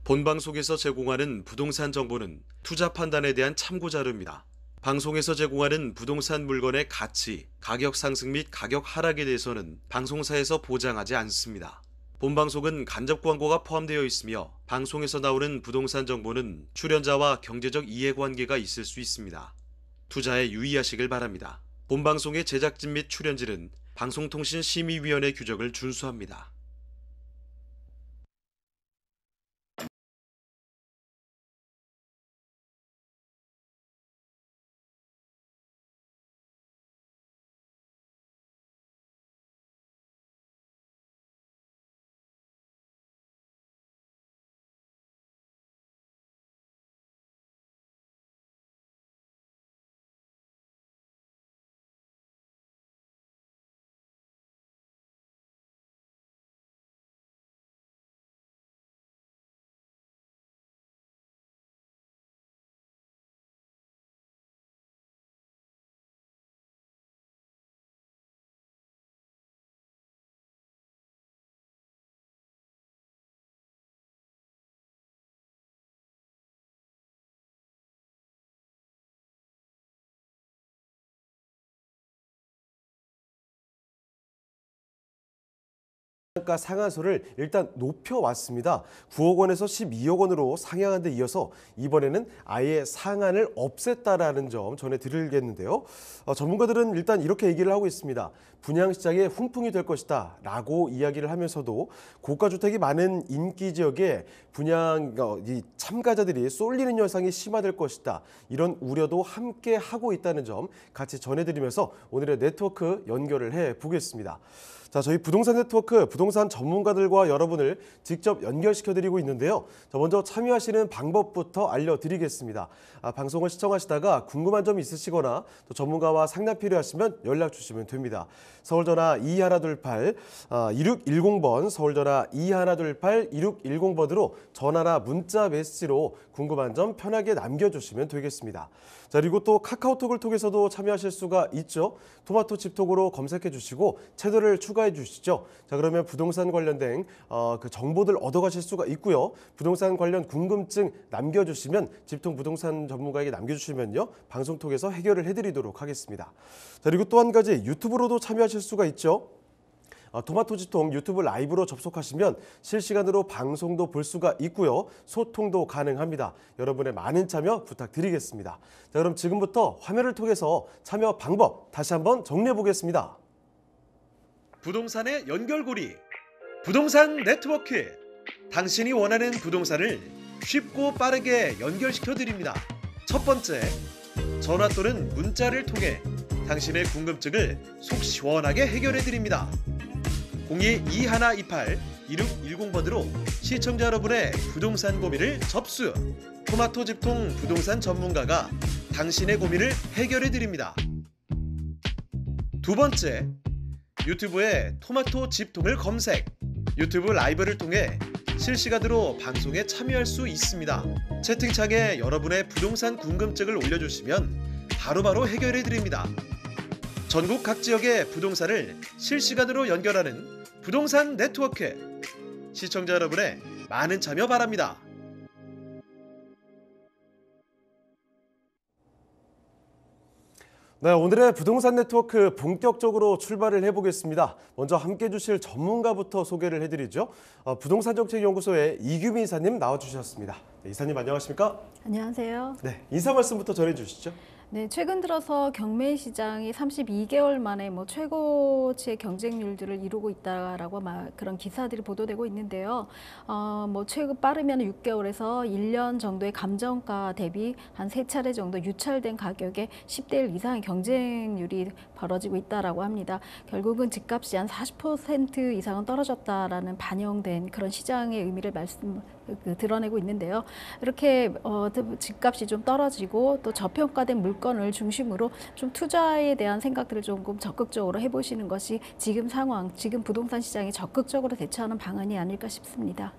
본방송에서 제공하는 부동산 정보는 투자 판단에 대한 참고 자료입니다. 방송에서 제공하는 부동산 물건의 가치, 가격 상승 및 가격 하락에 대해서는 방송사에서 보장하지 않습니다. 본방송은 간접 광고가 포함되어 있으며 방송에서 나오는 부동산 정보는 출연자와 경제적 이해관계가 있을 수 있습니다. 투자에 유의하시길 바랍니다. 본방송의 제작진 및 출연진은 방송통신심의위원회 규정을 준수합니다. 가 상한선을 일단 높여왔습니다. 9억 원에서 12억 원으로 상향한 데 이어서 이번에는 아예 상한을 없앴다라는 점 전해드리겠는데요. 전문가들은 일단 이렇게 얘기를 하고 있습니다. 분양시장에 훈풍이 될 것이다 라고 이야기를 하면서도 고가주택이 많은 인기 지역에 분양 참가자들이 쏠리는 현상이 심화될 것이다. 이런 우려도 함께 하고 있다는 점 같이 전해드리면서 오늘의 네트워크 연결을 해보겠습니다. 자, 저희 부동산 네트워크 부동산 전문가들과 여러분을 직접 연결시켜드리고 있는데요. 먼저 참여하시는 방법부터 알려드리겠습니다. 방송을 시청하시다가 궁금한 점이 있으시거나 또 전문가와 상담 필요하시면 연락 주시면 됩니다. 서울전화 2128-2610번, 서울전화 2128-2610번으로 전화나 문자 메시지로 궁금한 점 편하게 남겨주시면 되겠습니다. 자, 그리고 또 카카오톡을 통해서도 참여하실 수가 있죠. 토마토 집톡으로 검색해 주시고 채널을 추가해 주시죠. 자, 그러면 부동산 관련된 그 정보들 얻어가실 수가 있고요. 부동산 관련 궁금증 남겨주시면 집통 부동산 전문가에게 남겨주시면요. 방송 통해서 해결을 해드리도록 하겠습니다. 자, 그리고 또 한 가지 유튜브로도 참여하실 수가 있죠. 토마토 집통 유튜브 라이브로 접속하시면 실시간으로 방송도 볼 수가 있고요. 소통도 가능합니다. 여러분의 많은 참여 부탁드리겠습니다. 자, 그럼 지금부터 화면을 통해서 참여 방법 다시 한번 정리해 보겠습니다. 부동산의 연결고리, 부동산 네트워크. 당신이 원하는 부동산을 쉽고 빠르게 연결시켜 드립니다. 첫 번째, 전화 또는 문자를 통해 당신의 궁금증을 속 시원하게 해결해 드립니다. 02-2128-2610번으로 시청자 여러분의 부동산 고민을 접수. 토마토 집통 부동산 전문가가 당신의 고민을 해결해 드립니다. 두 번째, 유튜브에 토마토 집통을 검색. 유튜브 라이브를 통해 실시간으로 방송에 참여할 수 있습니다. 채팅창에 여러분의 부동산 궁금증을 올려주시면 바로바로 해결해 드립니다. 전국 각 지역의 부동산을 실시간으로 연결하는 부동산 네트워크. 시청자 여러분의 많은 참여 바랍니다. 네, 오늘의 부동산 네트워크 본격적으로 출발을 해보겠습니다. 먼저 함께 해주실 전문가부터 소개를 해드리죠. 부동산정책연구소의 이규민 이사님 나와주셨습니다. 네, 이사님 안녕하십니까? 안녕하세요. 네, 인사 말씀부터 전해주시죠. 네, 최근 들어서 경매 시장이 32개월 만에 최고치의 경쟁률들을 이루고 있다라고 그런 기사들이 보도되고 있는데요. 최근 빠르면 6개월에서 1년 정도의 감정가 대비 한 3차례 정도 유찰된 가격에 10대 1 이상의 경쟁률이 벌어지고 있다라고 합니다. 결국은 집값이 한 40% 이상은 떨어졌다라는 반영된 그런 시장의 의미를 드러내고 있는데요. 이렇게 집값이 좀 떨어지고 또 저평가된 물건을 중심으로 좀 투자에 대한 생각들을 조금 적극적으로 해보시는 것이 지금 상황, 지금 부동산 시장에 적극적으로 대처하는 방안이 아닐까 싶습니다.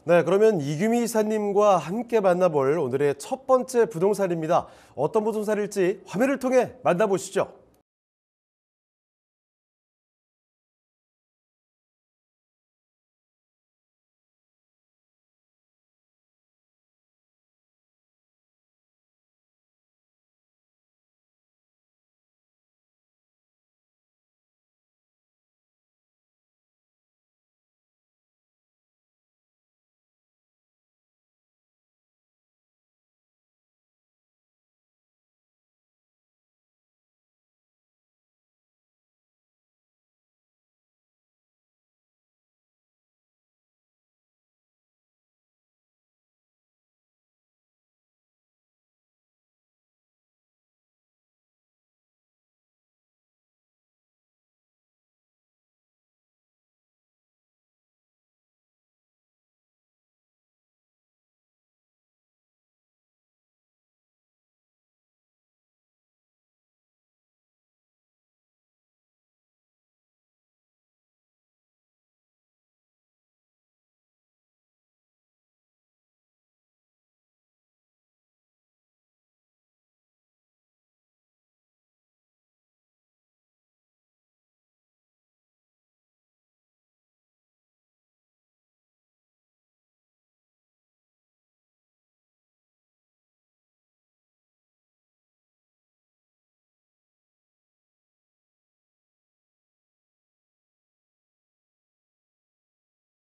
네, 그러면 이규미 이사님과 함께 만나볼 오늘의 첫 번째 부동산입니다. 어떤 부동산일지 화면을 통해 만나보시죠.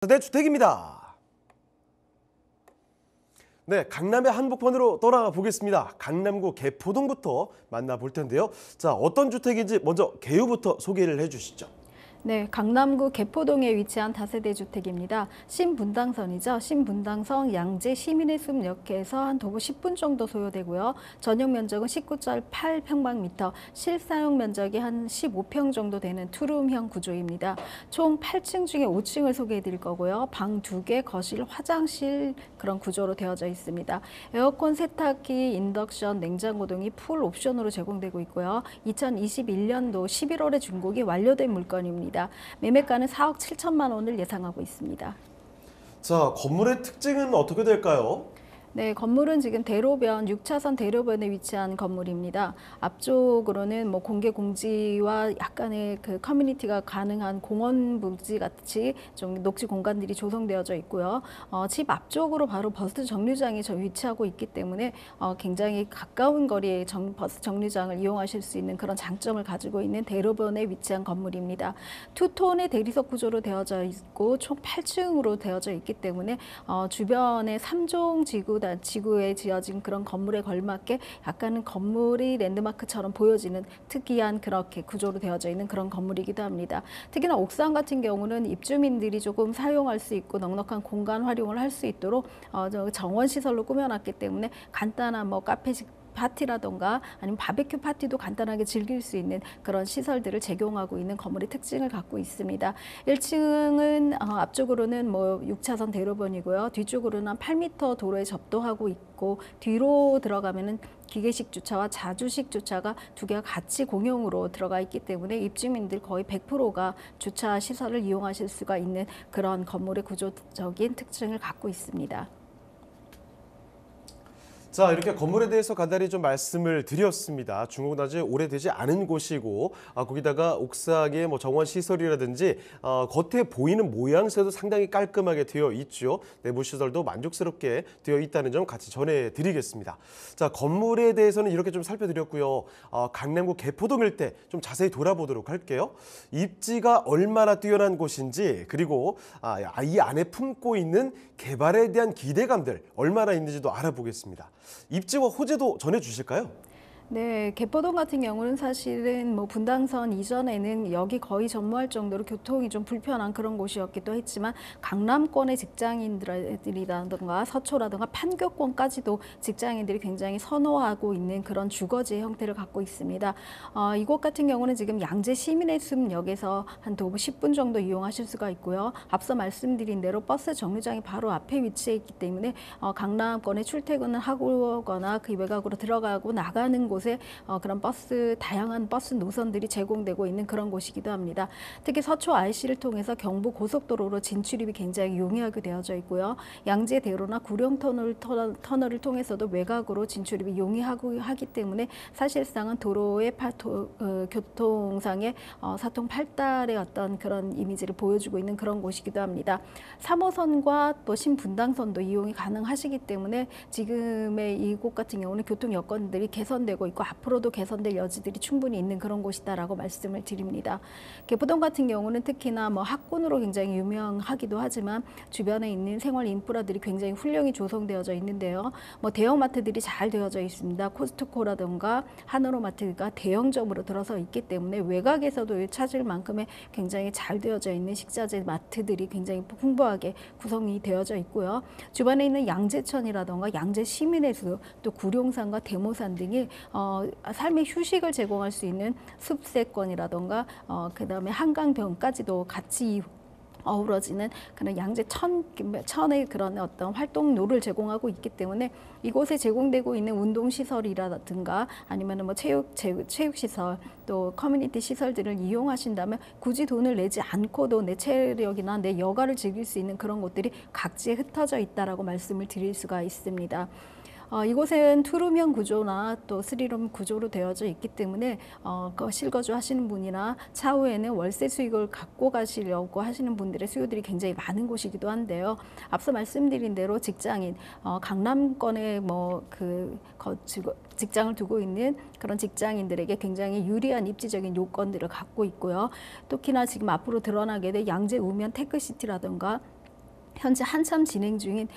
네, 주택입니다. 네, 강남의 한복판으로 떠나가 보겠습니다. 강남구 개포동부터 만나볼 텐데요. 자, 어떤 주택인지 먼저 개요부터 소개를 해주시죠. 네, 강남구 개포동에 위치한 다세대 주택입니다. 신분당선이죠. 신분당선 양재 시민의 숲역에서 한 도보 10분 정도 소요되고요. 전용 면적은 19.8평방미터, 실사용 면적이 한 15평 정도 되는 투룸형 구조입니다. 총 8층 중에 5층을 소개해 드릴 거고요. 방 2개, 거실, 화장실 그런 구조로 되어져 있습니다. 에어컨, 세탁기, 인덕션, 냉장고 등이 풀 옵션으로 제공되고 있고요. 2021년도 11월에 준공이 완료된 물건입니다. 매매가는 4억 7천만 원을 예상하고 있습니다. 자, 건물의 특징은 어떻게 될까요? 네, 건물은 지금 대로변 6차선 대로변에 위치한 건물입니다. 앞쪽으로는 뭐 공개 공지와 약간의 그 커뮤니티가 가능한 공원 부지 같이 좀 녹지 공간들이 조성되어져 있고요. 집 앞쪽으로 바로 버스 정류장이 위치하고 있기 때문에 굉장히 가까운 거리에 버스 정류장을 이용하실 수 있는 그런 장점을 가지고 있는 대로변에 위치한 건물입니다. 투톤의 대리석 구조로 되어져 있고 총 8층으로 되어져 있기 때문에 주변에 3종 지구에 지어진 그런 건물에 걸맞게 약간은 건물이 랜드마크처럼 보여지는 특이한 그렇게 구조로 되어져 있는 그런 건물이기도 합니다. 특히나 옥상 같은 경우는 입주민들이 조금 사용할 수 있고 넉넉한 공간 활용을 할 수 있도록 정원 시설로 꾸며놨기 때문에 간단한 뭐 카페식 파티라던가 아니면 바베큐 파티도 간단하게 즐길 수 있는 그런 시설들을 제공하고 있는 건물의 특징을 갖고 있습니다. 1층은 앞쪽으로는 뭐 6차선 대로변이고요. 뒤쪽으로는 한 8m 도로에 접도하고 있고 뒤로 들어가면은 기계식 주차와 자주식 주차가 두 개가 같이 공용으로 들어가 있기 때문에 입주민들 거의 100%가 주차 시설을 이용하실 수가 있는 그런 건물의 구조적인 특징을 갖고 있습니다. 자, 이렇게 건물에 대해서 간단히 좀 말씀을 드렸습니다. 중공단지 오래되지 않은 곳이고 거기다가 옥상에 뭐 정원 시설이라든지 겉에 보이는 모양새도 상당히 깔끔하게 되어 있죠. 내부 시설도 만족스럽게 되어 있다는 점 같이 전해드리겠습니다. 자, 건물에 대해서는 이렇게 좀 살펴드렸고요. 강남구 개포동 일대 좀 자세히 돌아보도록 할게요. 입지가 얼마나 뛰어난 곳인지 그리고 이 안에 품고 있는 개발에 대한 기대감들 얼마나 있는지도 알아보겠습니다. 입지와 호재도 전해주실까요? 네, 개포동 같은 경우는 사실은 뭐 분당선 이전에는 여기 거의 전무할 정도로 교통이 좀 불편한 그런 곳이었기도 했지만 강남권의 직장인들이라든가 서초라든가 판교권까지도 직장인들이 굉장히 선호하고 있는 그런 주거지의 형태를 갖고 있습니다. 이곳 같은 경우는 지금 양재 시민의 숲역에서 한 도보 10분 정도 이용하실 수가 있고요. 앞서 말씀드린 대로 버스 정류장이 바로 앞에 위치해 있기 때문에 강남권에 출퇴근을 하거나 그 외곽으로 들어가고 나가는 곳 그런 다양한 버스 노선들이 제공되고 있는 그런 곳이기도 합니다. 특히 서초 IC를 통해서 경부 고속도로로 진출입이 굉장히 용이하게 되어져 있고요. 양재대로나 구룡터널을 통해서도 외곽으로 진출입이 용이하기 때문에 사실상은 도로의 교통상의 사통팔달의 어떤 그런 이미지를 보여주고 있는 그런 곳이기도 합니다. 3호선과 또 신분당선도 이용이 가능하시기 때문에 지금의 이곳 같은 경우는 교통 여건들이 개선되고 있고 앞으로도 개선될 여지들이 충분히 있는 그런 곳이다라고 말씀을 드립니다. 개포동 같은 경우는 특히나 뭐 학군으로 굉장히 유명하기도 하지만 주변에 있는 생활 인프라들이 굉장히 훌륭히 조성되어져 있는데요. 뭐 대형마트들이 잘 되어져 있습니다. 코스트코라든가 하나로마트가 대형점으로 들어서 있기 때문에 외곽에서도 찾을 만큼의 굉장히 잘 되어져 있는 식자재 마트들이 굉장히 풍부하게 구성이 되어져 있고요. 주변에 있는 양재천이라든가 양재 시민의 숲, 또 구룡산과 대모산 등이 삶의 휴식을 제공할 수 있는 숲세권이라던가 그다음에 한강변까지도 같이 어우러지는 그런 양재천의 그런 어떤 활동로를 제공하고 있기 때문에 이곳에 제공되고 있는 운동시설이라든가 아니면 뭐 체육시설 또 커뮤니티 시설들을 이용하신다면 굳이 돈을 내지 않고도 내 체력이나 내 여가를 즐길 수 있는 그런 곳들이 각지에 흩어져 있다라고 말씀을 드릴 수가 있습니다. 이곳은 투룸형 구조나 또 쓰리룸 구조로 되어져 있기 때문에 실거주 하시는 분이나 차후에는 월세 수익을 갖고 가시려고 하시는 분들의 수요들이 굉장히 많은 곳이기도 한데요. 앞서 말씀드린 대로 직장인, 강남권에 직장을 두고 있는 그런 직장인들에게 굉장히 유리한 입지적인 요건들을 갖고 있고요. 특히나 지금 앞으로 드러나게 될 양재 우면 테크시티라든가 현재 한참 진행 중인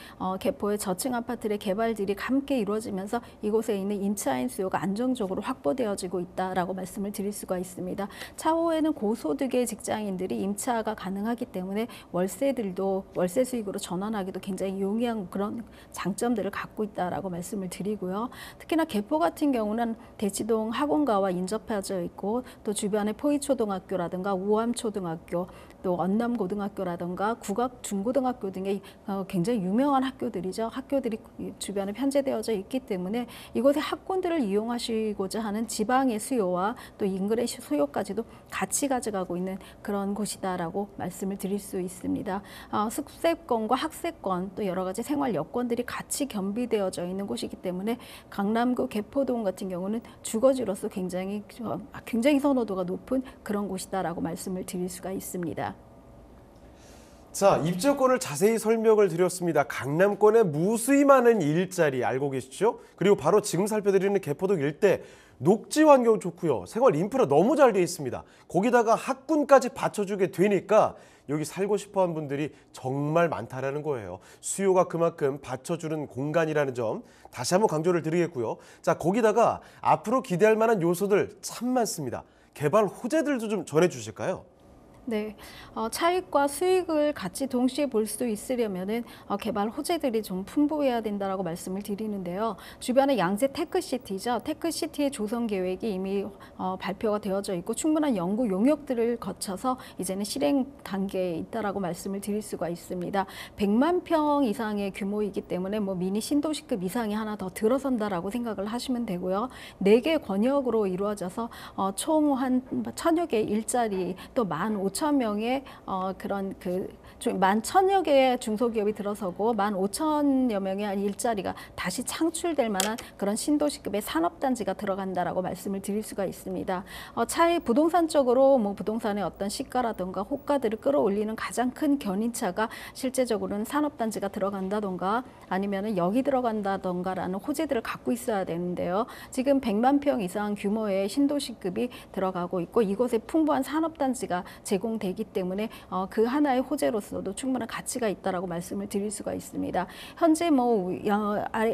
개포의 저층 아파트의 개발들이 함께 이루어지면서 이곳에 있는 임차인 수요가 안정적으로 확보되어지고 있다라고 말씀을 드릴 수가 있습니다. 차후에는 고소득의 직장인들이 임차가 가능하기 때문에 월세들도 월세 수익으로 전환하기도 굉장히 용이한 그런 장점들을 갖고 있다라고 말씀을 드리고요. 특히나 개포 같은 경우는 대치동 학원가와 인접해져 있고 또 주변에 포이초등학교라든가 우암초등학교 또 언남고등학교라든가 국악중고등학교 등의 굉장히 유명한 학교들이죠. 학교들이 주변에 편재되어져 있기 때문에 이곳의 학군들을 이용하시고자 하는 지방의 수요와 또 인근의 수요까지도 같이 가져가고 있는 그런 곳이다라고 말씀을 드릴 수 있습니다. 숙세권과 학세권 또 여러 가지 생활 여건들이 같이 겸비되어져 있는 곳이기 때문에 강남구 개포동 같은 경우는 주거지로서 굉장히 선호도가 높은 그런 곳이다라고 말씀을 드릴 수가 있습니다. 자, 입주권을 자세히 설명을 드렸습니다. 강남권에 무수히 많은 일자리 알고 계시죠? 그리고 바로 지금 살펴드리는 개포동 일대 녹지 환경 좋고요. 생활 인프라 너무 잘 되어 있습니다. 거기다가 학군까지 받쳐주게 되니까 여기 살고 싶어하는 분들이 정말 많다라는 거예요. 수요가 그만큼 받쳐주는 공간이라는 점 다시 한번 강조를 드리겠고요. 자, 거기다가 앞으로 기대할 만한 요소들 참 많습니다. 개발 호재들도 좀 전해주실까요? 네, 차익과 수익을 같이 동시에 볼 수 있으려면은 개발 호재들이 좀 풍부해야 된다라고 말씀을 드리는데요. 주변에 양재 테크시티죠. 테크시티의 조성 계획이 이미 발표가 되어져 있고 충분한 연구 용역들을 거쳐서 이제는 실행 단계에 있다라고 말씀을 드릴 수가 있습니다. 100만 평 이상의 규모이기 때문에 뭐 미니 신도시급 이상이 하나 더 들어선다라고 생각을 하시면 되고요. 4개 권역으로 이루어져서 총 한 1000여 개의 일자리 또 15,000명의 그런 11,000여 개의 중소기업이 들어서고 15,000여 명의 일자리가 다시 창출될 만한 그런 신도시급의 산업단지가 들어간다라고 말씀을 드릴 수가 있습니다. 차이 부동산적으로 뭐 부동산의 어떤 시가라든가 호가들을 끌어올리는 가장 큰 견인차가 실제적으로는 산업단지가 들어간다던가 아니면은 여기 들어간다던가라는 호재들을 갖고 있어야 되는데요. 지금 100만 평 이상 규모의 신도시급이 들어가고 있고 이곳에 풍부한 산업단지가 제공되기 때문에 그 하나의 호재로서도 충분한 가치가 있다라고 말씀을 드릴 수가 있습니다. 현재 뭐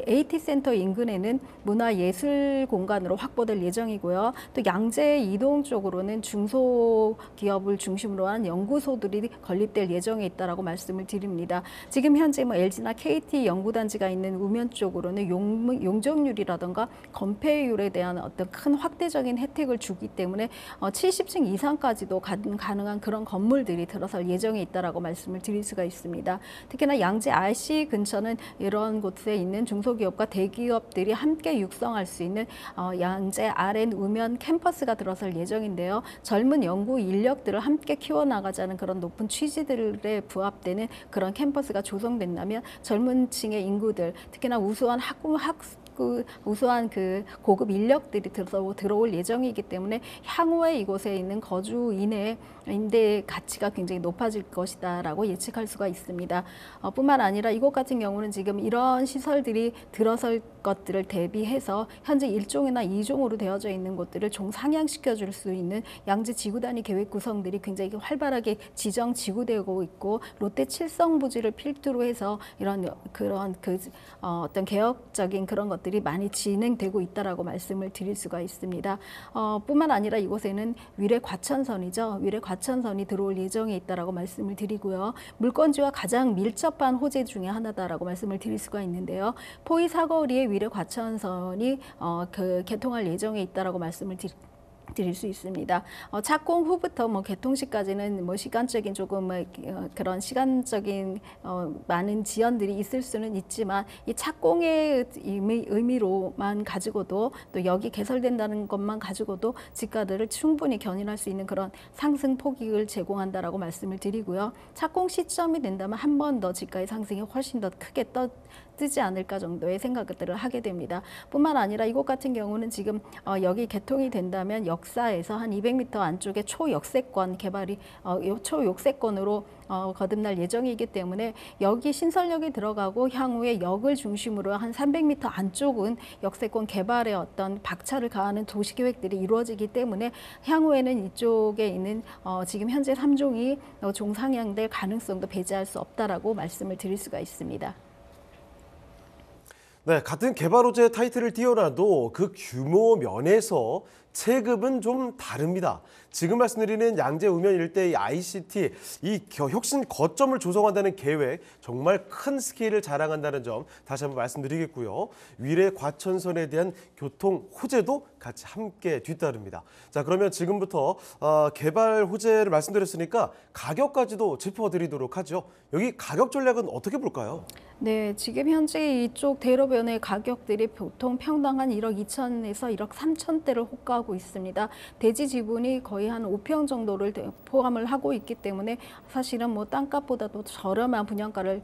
AT 센터 인근에는 문화예술 공간으로 확보될 예정이고요. 또 양재 이동 쪽으로는 중소기업을 중심으로 한 연구소들이 건립될 예정에 있다라고 말씀을 드립니다. 지금 현재 뭐 LG나 KT 연구단지가 있는 우면 쪽으로는 용적률이라든가 건폐율에 대한 어떤 큰 확대적인 혜택을 주기 때문에 70층 이상까지도 가능한 그런 건물들이 들어설 예정에 있다라고 말씀을 드릴 수가 있습니다. 특히나 양재 RC 근처는 이런 곳에 있는 중소기업과 대기업들이 함께 육성할 수 있는 양재 RN 우면 캠퍼스가 들어설 예정인데요. 젊은 연구 인력들을 함께 키워나가자는 그런 높은 취지들에 부합되는 그런 캠퍼스가 조성된다면 젊은 층의 인구들, 특히나 우수한 그 고급 인력들이 들어올 예정이기 때문에 향후에 이곳에 있는 거주인의 임대 가치가 굉장히 높아질 것이다라고 예측할 수가 있습니다. 뿐만 아니라 이곳 같은 경우는 지금 이런 시설들이 들어설 것들을 대비해서 현재 1종이나 2종으로 되어져 있는 곳들을 종상향시켜 줄 수 있는 양재 지구 단위 계획 구성들이 굉장히 활발하게 지정 지구되고 있고 롯데 칠성 부지를 필두로 해서 어떤 개혁적인 그런 것들이 많이 진행되고 있다라고 말씀을 드릴 수가 있습니다. 뿐만 아니라 이곳에는 위례 과천선이죠. 위례 과천선이 들어올 예정에 있다라고 말씀을 드리고요. 물건지와 가장 밀접한 호재 중에 하나다라고 말씀을 드릴 수가 있는데요. 포이 사거리의 위례 과천선이 개통할 예정에 있다라고 말씀을 드릴 수 있습니다. 착공 후부터 뭐 개통 시까지는 뭐 시간적인 조금 그런 시간적인 많은 지연들이 있을 수는 있지만 이 착공의 의미로만 가지고도 또 여기 개설된다는 것만 가지고도 집가들을 충분히 견인할 수 있는 그런 상승 폭을 제공한다라고 말씀을 드리고요. 착공 시점이 된다면 한 번 더 집가의 상승이 훨씬 더 크게 뜨지 않을까 정도의 생각들을 하게 됩니다. 뿐만 아니라 이곳 같은 경우는 지금 여기 개통이 된다면 역사에서 한 200m 안쪽에 초역세권 개발이 초역세권으로 거듭날 예정이기 때문에 여기 신설역이 들어가고 향후에 역을 중심으로 한 300m 안쪽은 역세권 개발의 어떤 박차를 가하는 도시 계획들이 이루어지기 때문에 향후에는 이쪽에 있는 지금 현재 3종이 종상향될 가능성도 배제할 수 없다라고 말씀을 드릴 수가 있습니다. 네, 같은 개발 호재 타이틀을 띄어놔도 그 규모 면에서 체급은 좀 다릅니다. 지금 말씀드리는 양재 읍면 일대의 ICT, 이 혁신 거점을 조성한다는 계획, 정말 큰 스케일을 자랑한다는 점 다시 한번 말씀드리겠고요. 위례 과천선에 대한 교통 호재도 같이 함께 뒤따릅니다. 자, 그러면 지금부터 개발 호재를 말씀드렸으니까 가격까지도 짚어드리도록 하죠. 여기 가격 전략은 어떻게 볼까요? 네, 지금 현재 이쪽 대로변의 가격들이 보통 평당 한 1억 2천에서 1억 3천대를 호가하고 있습니다. 대지 지분이 거의 한 5평 정도를 포함을 하고 있기 때문에 사실은 뭐 땅값보다도 저렴한 분양가를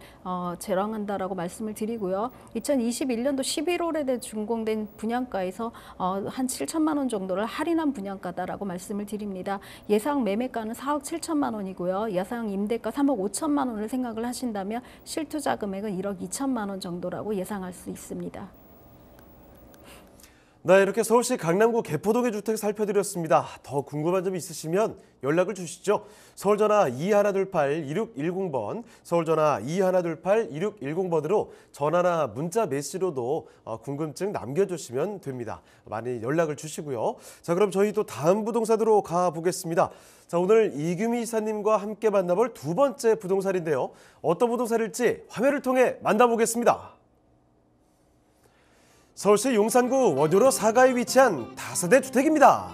자랑한다라고 말씀을 드리고요. 2021년도 11월에 준공된 분양가에서 한 7천만 원 정도를 할인한 분양가다라고 말씀을 드립니다. 예상 매매가는 4억 7천만 원이고요. 예상 임대가 3억 5천만 원을 생각을 하신다면 실투자 금액은 1억 2천만 원 정도라고 예상할 수 있습니다. 네, 이렇게 서울시 강남구 개포동의 주택 살펴드렸습니다. 더 궁금한 점 있으시면 연락을 주시죠. 서울전화 2128-2610번, 서울전화 2128-2610번으로 전화나 문자 메시지로도 궁금증 남겨주시면 됩니다. 많이 연락을 주시고요. 자, 그럼 저희 또 다음 부동산으로 가보겠습니다. 자, 오늘 이규미 이사님과 함께 만나볼 두 번째 부동산인데요. 어떤 부동산일지 화면을 통해 만나보겠습니다. 서울시 용산구 원효로 4가에 위치한 다세대 주택입니다.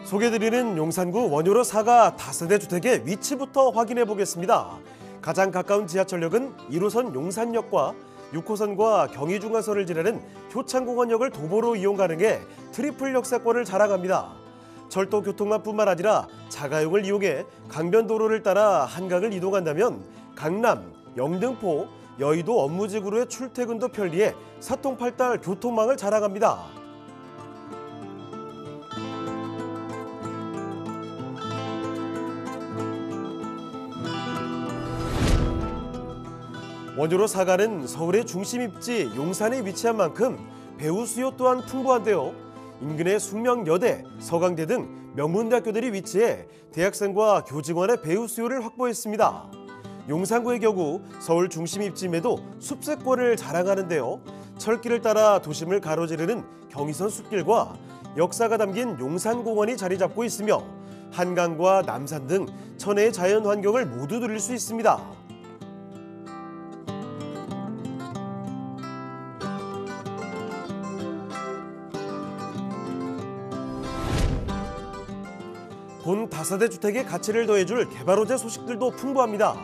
소개해드리는 용산구 원효로 4가 다세대 주택의 위치부터 확인해 보겠습니다. 가장 가까운 지하철역은 1호선 용산역과 6호선과 경의중앙선을 지나는 효창공원역을 도보로 이용 가능해 트리플 역세권을 자랑합니다. 철도 교통망뿐만 아니라 자가용을 이용해 강변도로를 따라 한강을 이동한다면 강남, 영등포, 여의도 업무지구로의 출퇴근도 편리해 사통팔달 교통망을 자랑합니다. 원효로 4가는 서울의 중심 입지 용산에 위치한 만큼 배우 수요 또한 풍부한데요. 인근의 숙명여대, 서강대 등 명문대학교들이 위치해 대학생과 교직원의 배우 수요를 확보했습니다. 용산구의 경우 서울 중심 입지임에도 숲세권을 자랑하는데요. 철길을 따라 도심을 가로지르는 경의선 숲길과 역사가 담긴 용산공원이 자리 잡고 있으며 한강과 남산 등 천혜의 자연 환경을 모두 누릴 수 있습니다. 본 다세대 주택의 가치를 더해줄 개발 호재 소식들도 풍부합니다.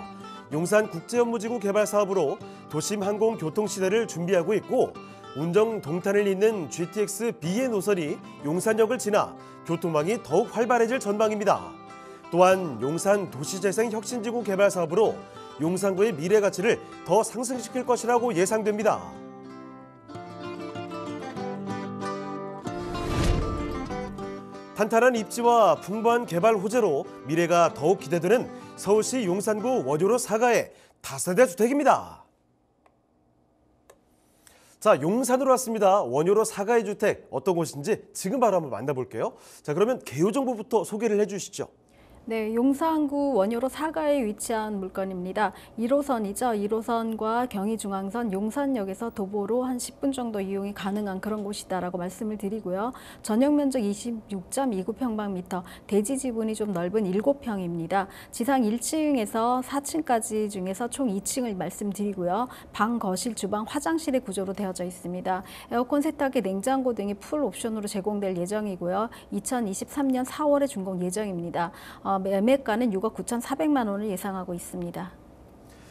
용산 국제업무지구 개발 사업으로 도심 항공 교통 시대를 준비하고 있고 운정 동탄을 잇는 GTX B의 노선이 용산역을 지나 교통망이 더욱 활발해질 전망입니다. 또한 용산 도시재생 혁신지구 개발 사업으로 용산구의 미래 가치를 더 상승시킬 것이라고 예상됩니다. 탄탄한 입지와 풍부한 개발 호재로 미래가 더욱 기대되는 서울시 용산구 원효로 4가의 다세대 주택입니다. 자, 용산으로 왔습니다. 원효로 4가의 주택 어떤 곳인지 지금 바로 한번 만나볼게요. 자, 그러면 개요 정보부터 소개를 해주시죠. 네, 용산구 원효로 4가에 위치한 물건입니다. 1호선이죠. 1호선과 경의중앙선 용산역에서 도보로 한 10분 정도 이용이 가능한 그런 곳이다라고 말씀을 드리고요. 전용 면적 26.29평방미터, 대지 지분이 좀 넓은 7평입니다. 지상 1층에서 4층까지 중에서 총 2층을 말씀드리고요. 방, 거실, 주방, 화장실의 구조로 되어져 있습니다. 에어컨, 세탁기, 냉장고 등이 풀 옵션으로 제공될 예정이고요. 2023년 4월에 준공 예정입니다. 매매가는 6억 9,400만 원을 예상하고 있습니다.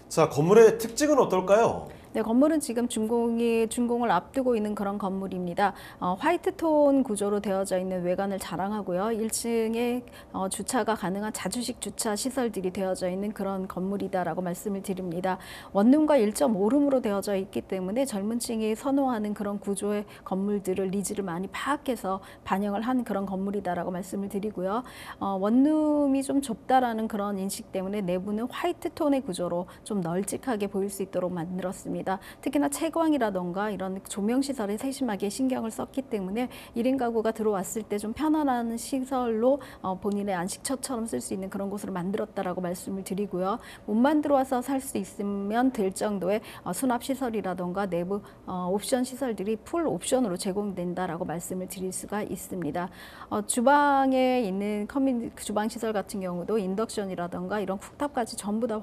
자, 건물의 특징은 어떨까요? 네, 건물은 지금 준공을 앞두고 있는 그런 건물입니다. 화이트톤 구조로 되어져 있는 외관을 자랑하고요. 1층에 주차가 가능한 자주식 주차 시설들이 되어져 있는 그런 건물이다라고 말씀을 드립니다. 원룸과 1.5룸으로 되어져 있기 때문에 젊은 층이 선호하는 그런 구조의 건물들을 니즈를 많이 파악해서 반영을 한 그런 건물이다라고 말씀을 드리고요. 원룸이 좀 좁다라는 그런 인식 때문에 내부는 화이트톤의 구조로 좀 널찍하게 보일 수 있도록 만들었습니다. 특히나 채광이라던가 이런 조명 시설에 세심하게 신경을 썼기 때문에 1인 가구가 들어왔을 때 좀 편안한 시설로 본인의 안식처처럼 쓸 수 있는 그런 곳으로 만들었다라고 말씀을 드리고요. 몸만 들어와서 살 수 있으면 될 정도의 수납 시설이라던가 내부 옵션 시설들이 풀 옵션으로 제공된다라고 말씀을 드릴 수가 있습니다. 주방에 있는 주방 시설 같은 경우도 인덕션이라던가 이런 쿡탑까지 전부 다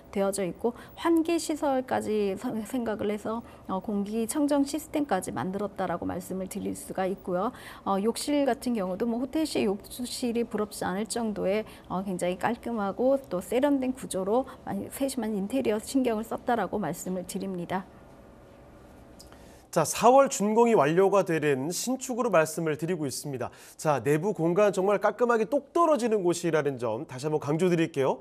되어져 있고 환기 시설까지 생각을 해서 공기 청정 시스템까지 만들었다라고 말씀을 드릴 수가 있고요. 욕실 같은 경우도 뭐 호텔식 욕실이 부럽지 않을 정도의 굉장히 깔끔하고 또 세련된 구조로 세심한 인테리어 신경을 썼다라고 말씀을 드립니다. 자, 4월 준공이 완료가 되는 신축으로 말씀을 드리고 있습니다. 자, 내부 공간 정말 깔끔하게 똑 떨어지는 곳이라는 점 다시 한번 강조드릴게요.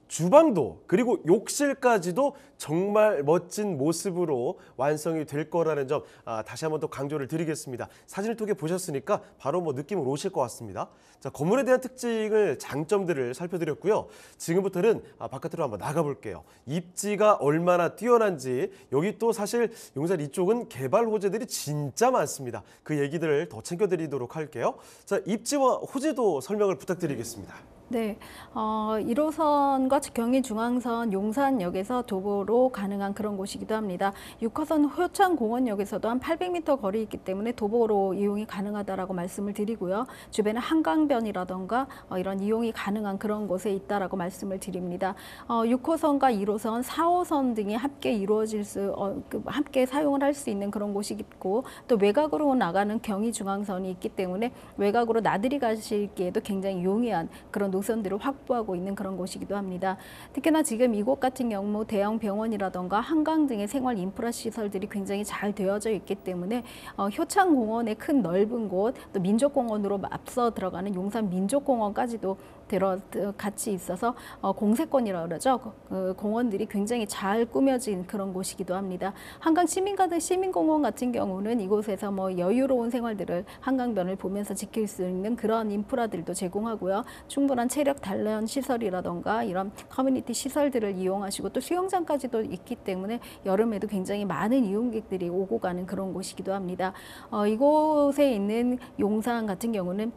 주방도 그리고 욕실까지도 정말 멋진 모습으로 완성이 될 거라는 점 다시 한번 또 강조를 드리겠습니다. 사진을 통해 보셨으니까 바로 뭐 느낌으로 오실 것 같습니다. 자, 건물에 대한 특징을 장점들을 살펴드렸고요. 지금부터는 바깥으로 한번 나가볼게요. 입지가 얼마나 뛰어난지 여기 또 사실 용산 이쪽은 개발 호재들이 진짜 많습니다. 그 얘기들을 더 챙겨드리도록 할게요. 자, 입지와 호재도 설명을 부탁드리겠습니다. 네, 1호선과 경의중앙선 용산역에서 도보로 가능한 그런 곳이기도 합니다. 6호선 효창공원역에서도 한 800m 거리 있기 때문에 도보로 이용이 가능하다라고 말씀을 드리고요. 주변에 한강변이라던가 이런 이용이 가능한 그런 곳에 있다라고 말씀을 드립니다. 6호선과 1호선, 4호선 등이 함께 함께 사용을 할 수 있는 그런 곳이 있고 또 외곽으로 나가는 경의중앙선이 있기 때문에 외곽으로 나들이 가시기에도 굉장히 용이한 그런 노선들을 확보하고 있는 그런 곳이기도 합니다. 특히나 지금 이곳 같은 경우 대형 병원이라던가 한강 등의 생활 인프라 시설들이 굉장히 잘 되어져 있기 때문에 효창공원의 큰 넓은 곳, 또 민족공원으로 앞서 들어가는 용산 민족공원까지도 같이 있어서 공세권이라고 그러죠. 공원들이 굉장히 잘 꾸며진 그런 곳이기도 합니다. 한강 시민가든 시민공원 같은 경우는 이곳에서 뭐 여유로운 생활들을 한강변을 보면서 지킬 수 있는 그런 인프라들도 제공하고요. 충분한 체력 단련 시설이라던가 이런 커뮤니티 시설들을 이용하시고 또 수영장까지도 있기 때문에 여름에도 굉장히 많은 이용객들이 오고 가는 그런 곳이기도 합니다. 이곳에 있는 용산 같은 경우는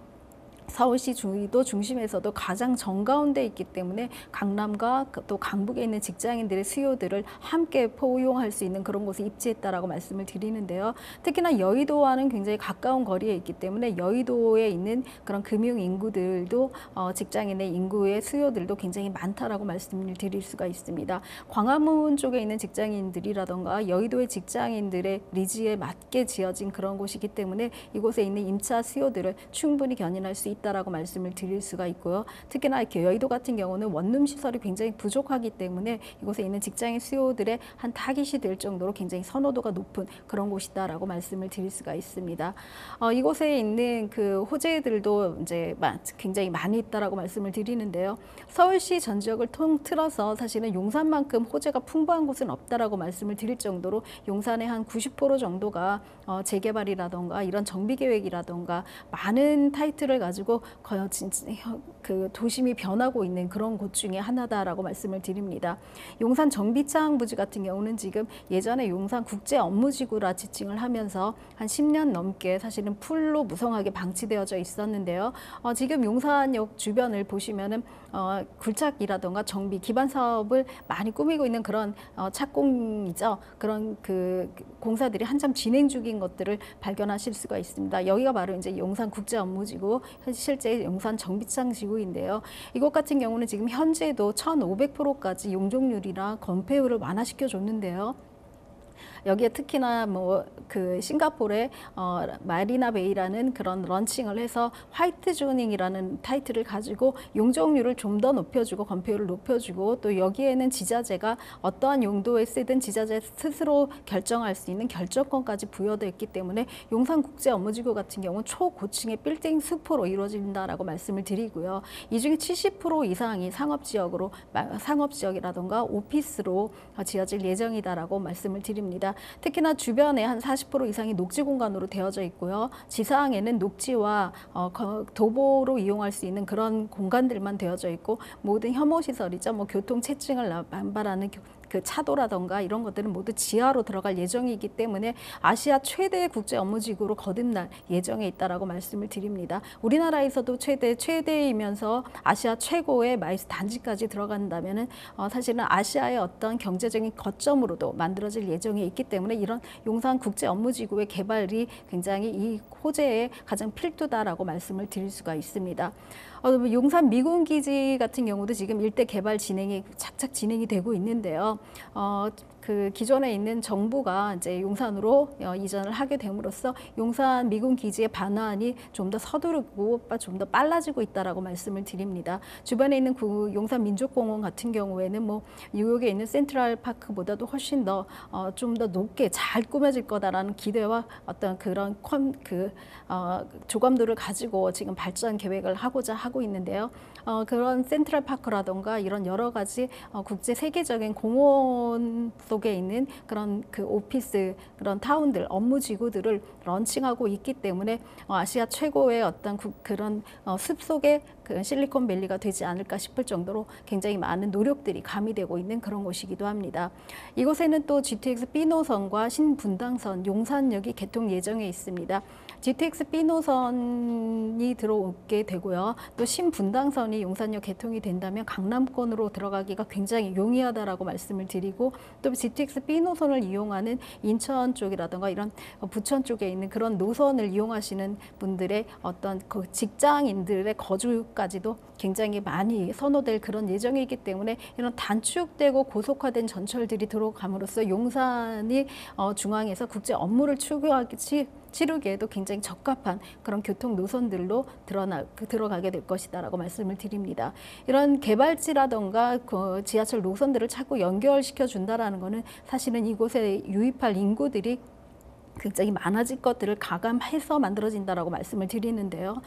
서울시 중위도 중심에서도 가장 정가운데 있기 때문에 강남과 또 강북에 있는 직장인들의 수요들을 함께 포용할 수 있는 그런 곳에 입지했다라고 말씀을 드리는데요. 특히나 여의도와는 굉장히 가까운 거리에 있기 때문에 여의도에 있는 그런 금융 인구들도 직장인의 인구의 수요들도 굉장히 많다라고 말씀을 드릴 수가 있습니다. 광화문 쪽에 있는 직장인들이라던가 여의도의 직장인들의 니즈에 맞게 지어진 그런 곳이기 때문에 이곳에 있는 임차 수요들을 충분히 견인할 수 있다라고 말씀을 드릴 수가 있고요. 특히나 이렇게 여의도 같은 경우는 원룸 시설이 굉장히 부족하기 때문에 이곳에 있는 직장인 수요들의 한 타깃이 될 정도로 굉장히 선호도가 높은 그런 곳이다라고 말씀을 드릴 수가 있습니다. 이곳에 있는 그 호재들도 이제 굉장히 많이 있다라고 말씀을 드리는데요. 서울시 전 지역을 통틀어서 사실은 용산만큼 호재가 풍부한 곳은 없다라고 말씀을 드릴 정도로 용산의 한 90% 정도가 재개발이라던가 이런 정비 계획이라던가 많은 타이틀을 가지고 그 도심이 변하고 있는 그런 곳 중에 하나다라고 말씀을 드립니다. 용산 정비창 부지 같은 경우는 지금 예전에 용산 국제 업무지구라 지칭을 하면서 한 10년 넘게 사실은 풀로 무성하게 방치되어져 있었는데요. 지금 용산역 주변을 보시면은 굴착이라던가 정비 기반 사업을 많이 꾸미고 있는 그런 착공이죠. 그런 그 공사들이 한참 진행 중인 것들을 발견하실 수가 있습니다. 여기가 바로 이제 용산 국제 업무지구, 실제 용산 정비창 지구인데요. 이곳 같은 경우는 지금 현재도 1,500%까지 용적률이나 건폐율을 완화시켜 줬는데요. 여기에 특히나 뭐 그 싱가포르의 마리나 베이라는 그런 런칭을 해서 화이트 조닝이라는 타이틀을 가지고 용적률을 좀 더 높여주고 건폐율을 높여주고 또 여기에는 지자체가 어떠한 용도에 쓰든 지자체 스스로 결정할 수 있는 결정권까지 부여됐기 때문에 용산국제업무지구 같은 경우는 초고층의 빌딩 수포로 이루어진다라고 말씀을 드리고요. 이 중에 70% 이상이 상업지역이라던가 오피스로 지어질 예정이다라고 말씀을 드립니다. 특히나 주변에 한 40% 이상이 녹지 공간으로 되어져 있고요. 지상에는 녹지와 도보로 이용할 수 있는 그런 공간들만 되어져 있고 모든 혐오시설이죠. 뭐 교통 체증을 남발하는 그 차도라던가 이런 것들은 모두 지하로 들어갈 예정이기 때문에 아시아 최대의 국제 업무지구로 거듭날 예정에 있다라고 말씀을 드립니다. 우리나라에서도 최대이면서 아시아 최고의 마이스 단지까지 들어간다면은 사실은 아시아의 어떤 경제적인 거점으로도 만들어질 예정에 있기 때문에 이런 용산 국제 업무지구의 개발이 굉장히 이 호재의 가장 필두다라고 말씀을 드릴 수가 있습니다. 용산 미군기지 같은 경우도 지금 일대 개발 착착 진행이 되고 있는데요. 그 기존에 있는 정부가 이제 용산으로 이전을 하게 됨으로써 용산 미군 기지의 반환이 좀 더 서두르고 좀 더 빨라지고 있다라고 말씀을 드립니다. 주변에 있는 용산 민족공원 같은 경우에는 뭐 뉴욕에 있는 센트럴파크보다도 훨씬 더 좀 더 높게 잘 꾸며질 거다라는 기대와 어떤 그런 조감도를 가지고 지금 발전 계획을 하고자 하고 있는데요. 그런 센트럴파크라던가 이런 여러 가지 국제 세계적인 공원 속에 있는 그런 그 오피스 그런 타운들 업무지구들을 런칭하고 있기 때문에 아시아 최고의 어떤 그런 숲속의 그 실리콘밸리가 되지 않을까 싶을 정도로 굉장히 많은 노력들이 가미되고 있는 그런 곳이기도 합니다. 이곳에는 또 GTX B 노선과 신분당선, 용산역이 개통 예정에 있습니다. GTX B 노선이 들어오게 되고요. 또 신분당선이 용산역 개통이 된다면 강남권으로 들어가기가 굉장히 용이하다라고 말씀을 드리고 또 GTX B 노선을 이용하는 인천 쪽이라든가 이런 부천 쪽에 있는 그런 노선을 이용하시는 분들의 어떤 그 직장인들의 거주까지도 굉장히 많이 선호될 그런 예정이기 때문에 이런 단축되고 고속화된 전철들이 들어감으로써 용산이 중앙에서 국제 업무를 치르기에도 굉장히 적합한 그런 교통 노선들로 들어가게 될 것이다라고 말씀을 드립니다. 이런 개발지라던가 그 지하철 노선들을 자꾸 연결시켜 준다라는 것은 사실은 이곳에 유입할 인구들이 굉장히 많아질 것들을 가감해서 만들어진다라고 말씀을 드리는데요.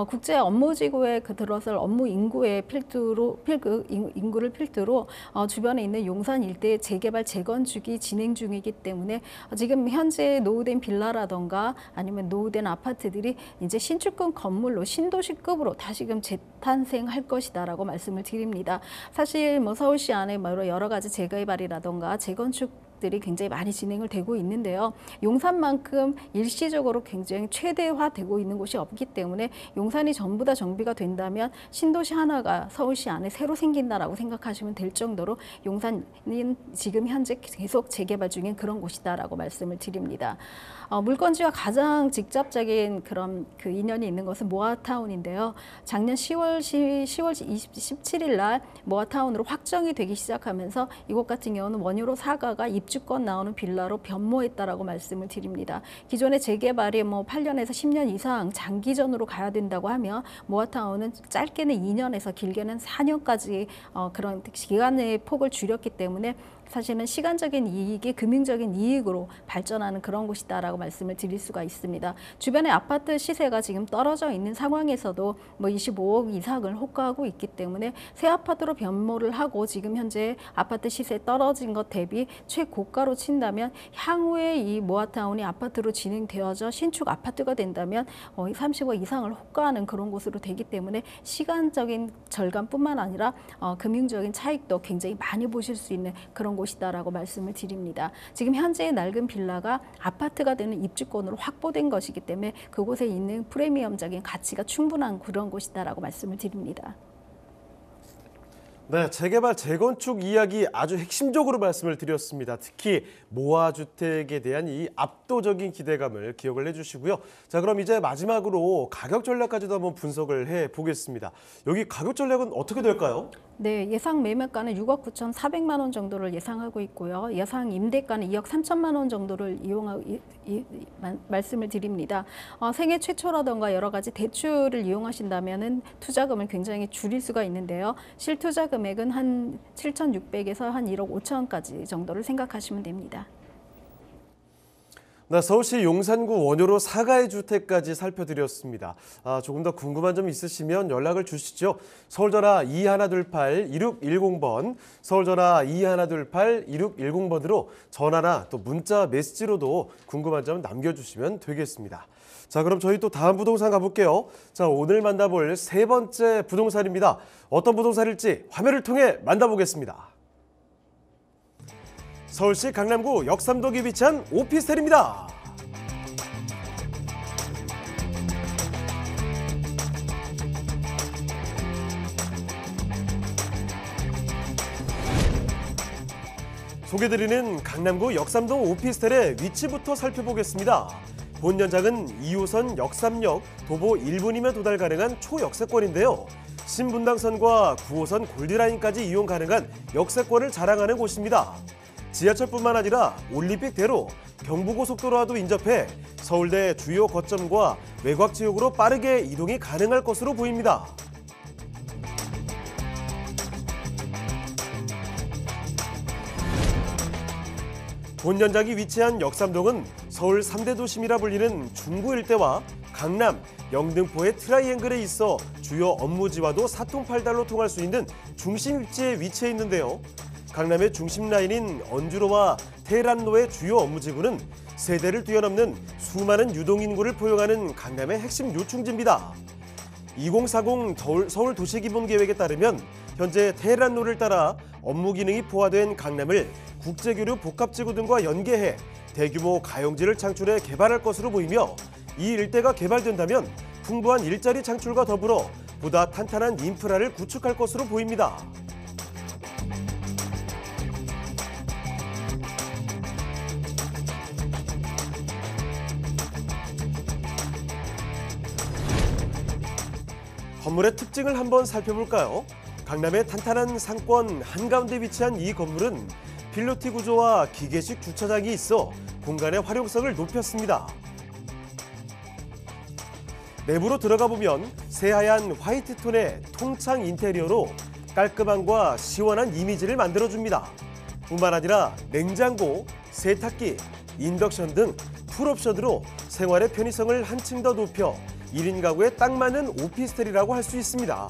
국제 업무지구에 들어설 업무 인구를 필두로 주변에 있는 용산 일대의 재개발 재건축이 진행 중이기 때문에 지금 현재 노후된 빌라라던가 아니면 노후된 아파트들이 이제 신축급 건물로 신도시급으로 다시금 재탄생할 것이다라고 말씀을 드립니다. 사실 뭐 서울시 안에 여러 가지 재개발이라던가 재건축 들이 굉장히 많이 진행을 되고 있는데요. 용산만큼 일시적으로 굉장히 최대화되고 있는 곳이 없기 때문에 용산이 전부 다 정비가 된다면 신도시 하나가 서울시 안에 새로 생긴다라고 생각하시면 될 정도로 용산은 지금 현재 계속 재개발 중인 그런 곳이다라고 말씀을 드립니다. 물건지와 가장 직접적인 그런 그 인연이 있는 것은 모아타운인데요. 작년 10월 17일 날 모아타운으로 확정이 되기 시작하면서 이곳 같은 경우는 원효로 사가가 입주권 나오는 빌라로 변모했다라고 말씀을 드립니다. 기존의 재개발이 뭐 8년에서 10년 이상 장기전으로 가야 된다고 하면 모아타운은 짧게는 2년에서 길게는 4년까지 그런 기간의 폭을 줄였기 때문에 사실은 시간적인 이익이 금융적인 이익으로 발전하는 그런 곳이다라고 말씀을 드릴 수가 있습니다. 주변에 아파트 시세가 지금 떨어져 있는 상황에서도 뭐 25억 이상을 호가하고 있기 때문에 새 아파트로 변모를 하고 지금 현재 아파트 시세 떨어진 것 대비 최고가로 친다면 향후에 이 모아타운이 아파트로 진행되어져 신축 아파트가 된다면 30억 이상을 호가하는 그런 곳으로 되기 때문에 시간적인 절감뿐만 아니라 금융적인 차익도 굉장히 많이 보실 수 있는 그런 곳이다라고 말씀을 드립니다. 지금 현재의 낡은 빌라가 아파트가 되는 입주권으로 확보된 것이기 때문에 그곳에 있는 프리미엄적인 가치가 충분한 그런 곳이다라고 말씀을 드립니다. 네, 재개발, 재건축 이야기 아주 핵심적으로 말씀을 드렸습니다. 특히 모아주택에 대한 이 압도적인 기대감을 기억을 해주시고요. 자, 그럼 이제 마지막으로 가격 전략까지도 한번 분석을 해보겠습니다. 여기 가격 전략은 어떻게 될까요? 네, 예상 매매가는 6억 9,400만 원 정도를 예상하고 있고요. 예상 임대가는 2억 3천만 원 정도를 말씀을 드립니다. 생애 최초라던가 여러 가지 대출을 이용하신다면은 투자금을 굉장히 줄일 수가 있는데요. 실투자 금액은 한 7,600에서 한 1억 5천까지 정도를 생각하시면 됩니다. 서울시 용산구 원효로 사가의 주택까지 살펴드렸습니다. 조금 더 궁금한 점 있으시면 연락을 주시죠. 서울전화 2128-2610번, 서울전화 2128-2610번으로 전화나 또 문자 메시지로도 궁금한 점 남겨주시면 되겠습니다. 자, 그럼 저희 또 다음 부동산 가볼게요. 자, 오늘 만나볼 세 번째 부동산입니다. 어떤 부동산일지 화면을 통해 만나보겠습니다. 서울시 강남구 역삼동에 위치한 오피스텔입니다. 소개드리는 강남구 역삼동 오피스텔의 위치부터 살펴보겠습니다. 본 연장은 2호선 역삼역 도보 1분이면 도달 가능한 초역세권인데요. 신분당선과 9호선 골드라인까지 이용 가능한 역세권을 자랑하는 곳입니다. 지하철뿐만 아니라 올림픽대로, 경부고속도로와도 인접해 서울대 주요 거점과 외곽 지역으로 빠르게 이동이 가능할 것으로 보입니다. 본 연장이 위치한 역삼동은 서울 3대 도심이라 불리는 중구 일대와 강남, 영등포의 트라이앵글에 있어 주요 업무지와도 사통팔달로 통할 수 있는 중심 입지에 위치해 있는데요. 강남의 중심 라인인 언주로와 테헤란로의 주요 업무지구는 세대를 뛰어넘는 수많은 유동인구를 포용하는 강남의 핵심 요충지입니다. 2040 서울 도시기본계획에 따르면 현재 테헤란로를 따라 업무 기능이 포화된 강남을 국제교류 복합지구 등과 연계해 대규모 가용지를 창출해 개발할 것으로 보이며, 이 일대가 개발된다면 풍부한 일자리 창출과 더불어 보다 탄탄한 인프라를 구축할 것으로 보입니다. 건물의 특징을 한번 살펴볼까요? 강남의 탄탄한 상권 한가운데 위치한 이 건물은 필로티 구조와 기계식 주차장이 있어 공간의 활용성을 높였습니다. 내부로 들어가 보면 새하얀 화이트 톤의 통창 인테리어로 깔끔함과 시원한 이미지를 만들어줍니다. 뿐만 아니라 냉장고, 세탁기, 인덕션 등 풀옵션으로 생활의 편의성을 한층 더 높여 1인 가구에 딱 맞는 오피스텔이라고 할 수 있습니다.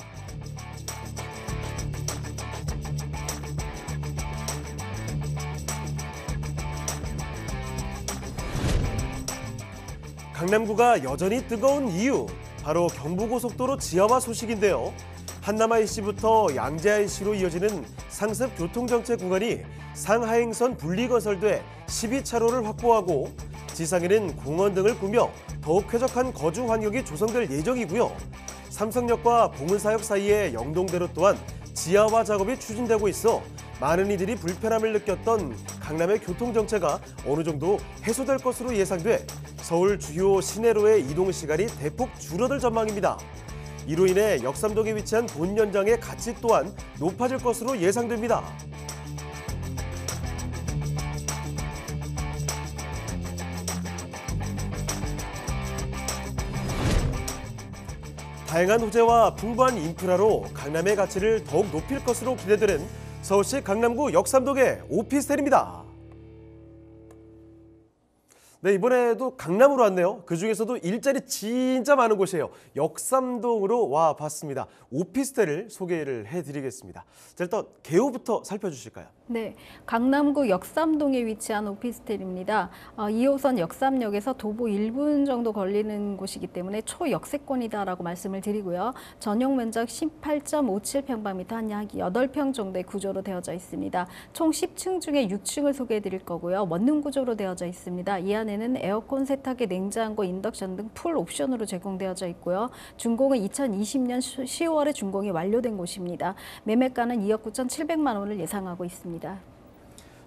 강남구가 여전히 뜨거운 이유, 바로 경부고속도로 지하화 소식인데요. 한남IC부터 양재IC로 이어지는 상습 교통정체 구간이 상하행선 분리건설돼 12차로를 확보하고 지상에는 공원 등을 꾸며 더욱 쾌적한 거주 환경이 조성될 예정이고요. 삼성역과 봉은사역 사이의 영동대로 또한 지하화 작업이 추진되고 있어 많은 이들이 불편함을 느꼈던 강남의 교통정체가 어느 정도 해소될 것으로 예상돼 서울 주요 시내로의 이동 시간이 대폭 줄어들 전망입니다. 이로 인해 역삼동에 위치한 본 연장의 가치 또한 높아질 것으로 예상됩니다. 다양한 호재와 풍부한 인프라로 강남의 가치를 더욱 높일 것으로 기대되는 서울시 강남구 역삼동의 오피스텔입니다. 네, 이번에도 강남으로 왔네요. 그중에서도 일자리 진짜 많은 곳이에요. 역삼동으로 와봤습니다. 오피스텔을 소개를 해드리겠습니다. 자, 일단 개요부터 살펴주실까요? 네, 강남구 역삼동에 위치한 오피스텔입니다. 2호선 역삼역에서 도보 1분 정도 걸리는 곳이기 때문에 초역세권이다라고 말씀을 드리고요. 전용 면적 18.57평방미터 한 약 8평 정도의 구조로 되어져 있습니다. 총 10층 중에 6층을 소개해 드릴 거고요. 원룸 구조로 되어져 있습니다. 이 안에는 에어컨, 세탁기, 냉장고, 인덕션 등 풀 옵션으로 제공되어져 있고요. 준공은 2020년 10월에 준공이 완료된 곳입니다. 매매가는 2억 9,700만 원을 예상하고 있습니다.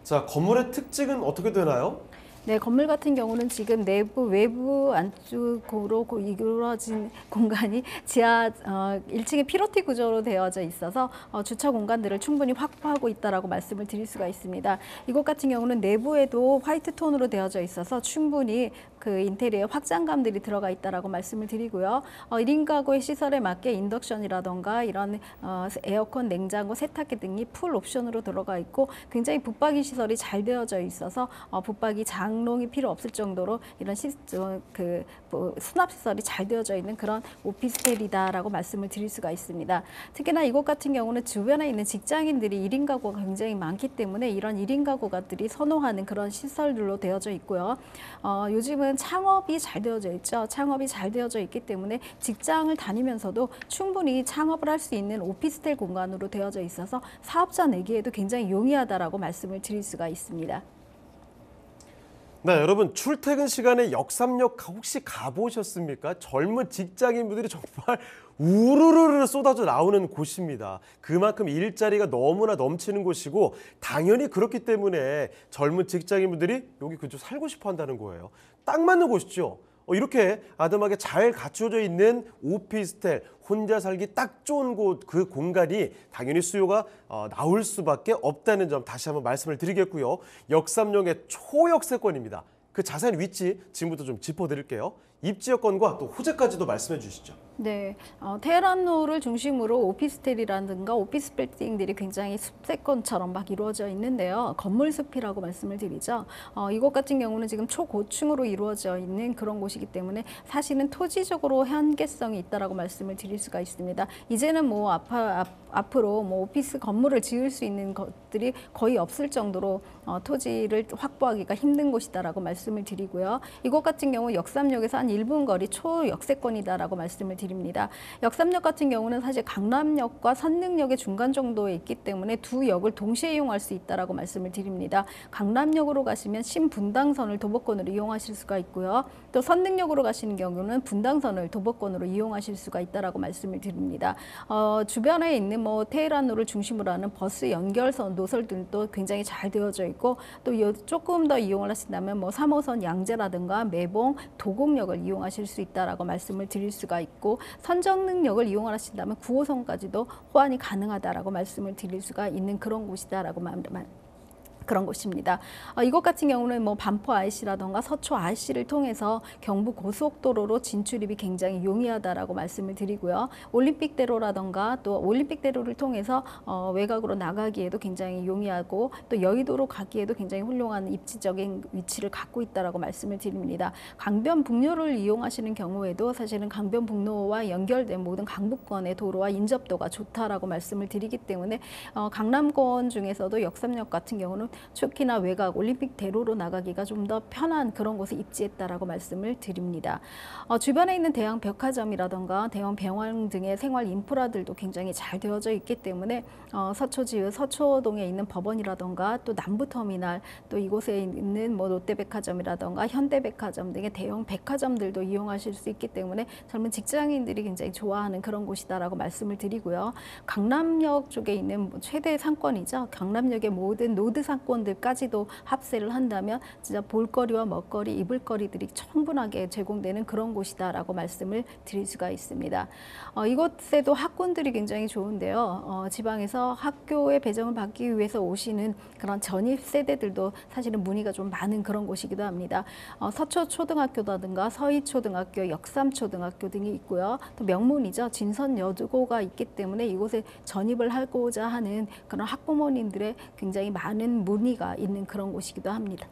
자, 건물의 특징은 어떻게 되나요? 네, 건물 같은 경우는 지금 내부, 외부, 안쪽으로 이루어진 공간이 지하 1층의 피로티 구조로 되어져 있어서 주차 공간들을 충분히 확보하고 있다라고 말씀을 드릴 수가 있습니다. 이곳 같은 경우는 내부에도 화이트 톤으로 되어져 있어서 충분히 그 인테리어 확장감들이 들어가 있다라고 말씀을 드리고요. 1인 가구의 시설에 맞게 인덕션이라던가 이런 에어컨, 냉장고, 세탁기 등이 풀 옵션으로 들어가 있고 굉장히 붙박이 시설이 잘 되어져 있어서 붙박이 장롱이 필요 없을 정도로 이런 수납 시설이 잘 되어져 있는 그런 오피스텔이다라고 말씀을 드릴 수가 있습니다. 특히나 이곳 같은 경우는 주변에 있는 직장인들이 1인 가구가 굉장히 많기 때문에 이런 1인 가구가들이 선호하는 그런 시설들로 되어져 있고요. 요즘은 창업이 잘 되어져 있죠. 창업이 잘 되어져 있기 때문에 직장을 다니면서도 충분히 창업을 할 수 있는 오피스텔 공간으로 되어져 있어서 사업자 내기에도 굉장히 용이하다라고 말씀을 드릴 수가 있습니다. 네, 여러분 출퇴근 시간에 역삼역 혹시 가보셨습니까? 젊은 직장인분들이 정말 우르르르 쏟아져 나오는 곳입니다. 그만큼 일자리가 너무나 넘치는 곳이고 당연히 그렇기 때문에 젊은 직장인분들이 여기 그쪽 살고 싶어 한다는 거예요. 딱 맞는 곳이죠. 이렇게 아담하게 잘 갖춰져 있는 오피스텔, 혼자 살기 딱 좋은 곳, 그 공간이 당연히 수요가 나올 수밖에 없다는 점 다시 한번 말씀을 드리겠고요. 역삼역의 초역세권입니다. 그 자세한 위치 지금부터 좀 짚어드릴게요. 입지 여건과 또 호재까지도 말씀해 주시죠. 네, 테헤란로를 중심으로 오피스텔이라든가 오피스 빌딩들이 굉장히 숲세권처럼 막 이루어져 있는데요. 건물 숲이라고 말씀을 드리죠. 이곳 같은 경우는 지금 초고층으로 이루어져 있는 그런 곳이기 때문에 사실은 토지적으로 한계성이 있다라고 말씀을 드릴 수가 있습니다. 이제는 뭐 앞으로 뭐 오피스 건물을 지을 수 있는 것들이 거의 없을 정도로 토지를 확보하기가 힘든 곳이다라고 말씀을 드리고요. 이곳 같은 경우 역삼역에서 한 1분 거리 초역세권이다라고 말씀을 드립니다. 역삼역 같은 경우는 사실 강남역과 선릉역의 중간 정도에 있기 때문에 두 역을 동시에 이용할 수 있다라고 말씀을 드립니다. 강남역으로 가시면 신분당선을 도보권으로 이용하실 수가 있고요. 또 선릉역으로 가시는 경우는 분당선을 도보권으로 이용하실 수가 있다라고 말씀을 드립니다. 주변에 있는 뭐 테헤란로를 중심으로 하는 버스 연결선 노선들도 굉장히 잘 되어져 있고 또 조금 더 이용을 하신다면 뭐 3호선 양재라든가 매봉, 도곡역을 이용하실 수 있다라고 말씀을 드릴 수가 있고 선정릉역을 이용을 하신다면 9호선까지도 호환이 가능하다라고 말씀을 드릴 수가 있는 그런 곳이다라고 그런 곳입니다. 이곳 같은 경우는 뭐 반포 IC라던가 서초 IC를 통해서 경부 고속도로로 진출입이 굉장히 용이하다라고 말씀을 드리고요. 올림픽대로라던가 또 올림픽대로를 통해서 외곽으로 나가기에도 굉장히 용이하고 또 여의도로 가기에도 굉장히 훌륭한 입지적인 위치를 갖고 있다라고 말씀을 드립니다. 강변북로를 이용하시는 경우에도 사실은 강변북로와 연결된 모든 강북권의 도로와 인접도가 좋다라고 말씀을 드리기 때문에 강남권 중에서도 역삼역 같은 경우는 특히나 외곽 올림픽대로로 나가기가 좀 더 편한 그런 곳에 입지했다라고 말씀을 드립니다. 주변에 있는 대형 백화점이라던가 대형 병원 등의 생활 인프라들도 굉장히 잘 되어져 있기 때문에 서초지역 서초동에 있는 법원이라던가 또 남부터미널 또 이곳에 있는 뭐 롯데백화점이라던가 현대백화점 등의 대형 백화점들도 이용하실 수 있기 때문에 젊은 직장인들이 굉장히 좋아하는 그런 곳이다라고 말씀을 드리고요. 강남역 쪽에 있는 최대 상권이죠. 강남역의 모든 노드 상권들까지도 합세를 한다면 진짜 볼거리와 먹거리, 입을거리들이 충분하게 제공되는 그런 곳이다라고 말씀을 드릴 수가 있습니다. 이곳에도 학군들이 굉장히 좋은데요. 지방에서 학교에 배정을 받기 위해서 오시는 그런 전입 세대들도 사실은 문의가 좀 많은 그런 곳이기도 합니다. 서초초등학교라든가 서희초등학교, 역삼초등학교 등이 있고요. 또 명문이죠. 진선여고가 있기 때문에 이곳에 전입을 하고자 하는 그런 학부모님들의 굉장히 많은 문의가 있는 그런 곳이기도 합니다.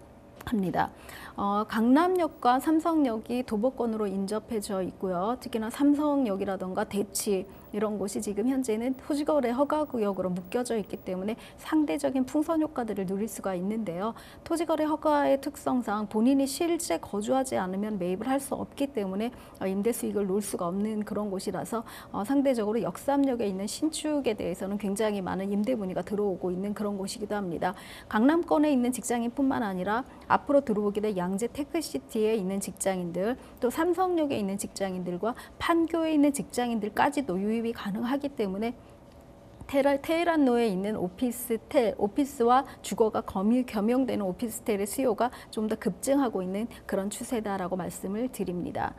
강남역과 삼성역이 도보권으로 인접해져 있고요. 특히나 삼성역이라던가 대치 이런 곳이 지금 현재는 토지거래 허가구역으로 묶여져 있기 때문에 상대적인 풍선 효과들을 누릴 수가 있는데요. 토지거래 허가의 특성상 본인이 실제 거주하지 않으면 매입을 할 수 없기 때문에 임대 수익을 놓을 수가 없는 그런 곳이라서 상대적으로 역삼역에 있는 신축에 대해서는 굉장히 많은 임대 문의가 들어오고 있는 그런 곳이기도 합니다. 강남권에 있는 직장인뿐만 아니라 앞으로 들어오게 될 양재 테크시티에 있는 직장인들, 또 삼성역에 있는 직장인들과 판교에 있는 직장인들까지도 유입이 가능하기 때문에 테헤란로에 있는 오피스와 주거가 겸용되는 오피스텔의 수요가 좀 더 급증하고 있는 그런 추세다라고 말씀을 드립니다.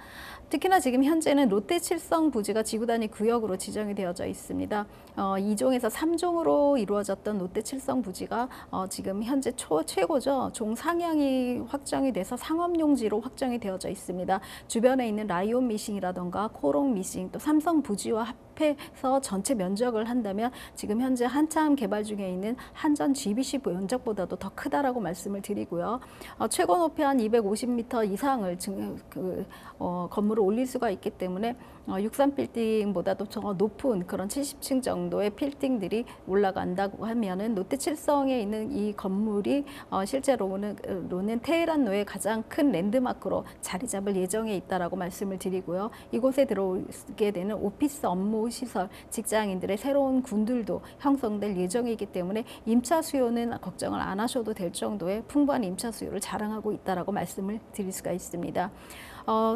특히나 지금 현재는 롯데 칠성 부지가 지구단위 구역으로 지정이 되어져 있습니다. 2종에서 3종으로 이루어졌던 롯데 칠성 부지가 지금 현재 최고죠. 종 상향이 확정이 돼서 상업용지로 확정이 되어져 있습니다. 주변에 있는 라이온 미싱이라던가 코롱 미싱 또 삼성 부지와 합해서 전체 면적을 한다면 지금 현재 한참 개발 중에 있는 한전 GBC 면적보다도 더 크다라고 말씀을 드리고요. 최고 높이 한 250m 이상을 건물을 올릴 수가 있기 때문에 63빌딩보다도 더 높은 그런 70층 정도의 빌딩들이 올라간다고 하면은 롯데 칠성에 있는 이 건물이 실제로는 테헤란로의 가장 큰 랜드마크로 자리 잡을 예정에 있다라고 말씀을 드리고요. 이곳에 들어오게 되는 오피스 업무 시설, 직장인들의 새로운 군들도 형성될 예정이기 때문에 임차 수요는 걱정을 안 하셔도 될 정도의 풍부한 임차 수요를 자랑하고 있다라고 말씀을 드릴 수가 있습니다.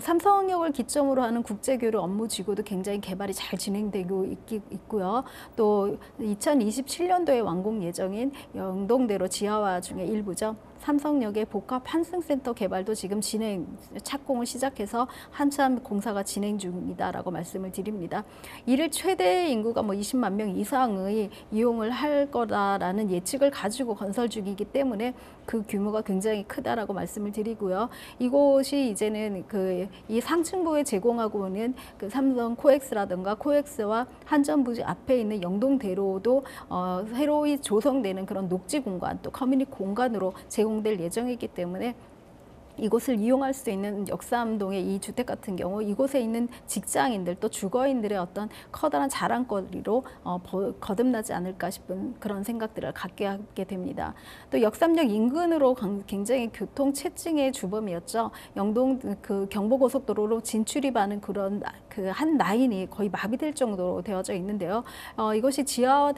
삼성역을 기점으로 하는 국제교류 업무 지구도 굉장히 개발이 잘 진행되고 있고요. 또 2027년도에 완공 예정인 영동대로 지하화 중에 일부죠. 삼성역의 복합 환승센터 개발도 지금 착공을 시작해서 한참 공사가 진행 중이다라고 말씀을 드립니다. 이를 최대 인구가 20만 명 이상의 이용을 할 거다라는 예측을 가지고 건설 중이기 때문에 그 규모가 굉장히 크다라고 말씀을 드리고요. 이곳이 이제는 이 상층부에 제공하고 있는 삼성 코엑스라든가 코엑스와 한전부지 앞에 있는 영동대로도 새로이 조성되는 그런 녹지 공간 또 커뮤니티 공간으로 제공될 예정이기 때문에 이곳을 이용할 수 있는 역삼동의 이 주택 같은 경우 이곳에 있는 직장인들 또 주거인들의 어떤 커다란 자랑거리로 거듭나지 않을까 싶은 그런 생각들을 갖게 하게 됩니다. 또 역삼역 인근으로 굉장히 교통 체증의 주범이었죠. 영동 경부고속도로로 진출입하는 그런 한 라인이 거의 마비될 정도로 되어져 있는데요. 이것이 지하화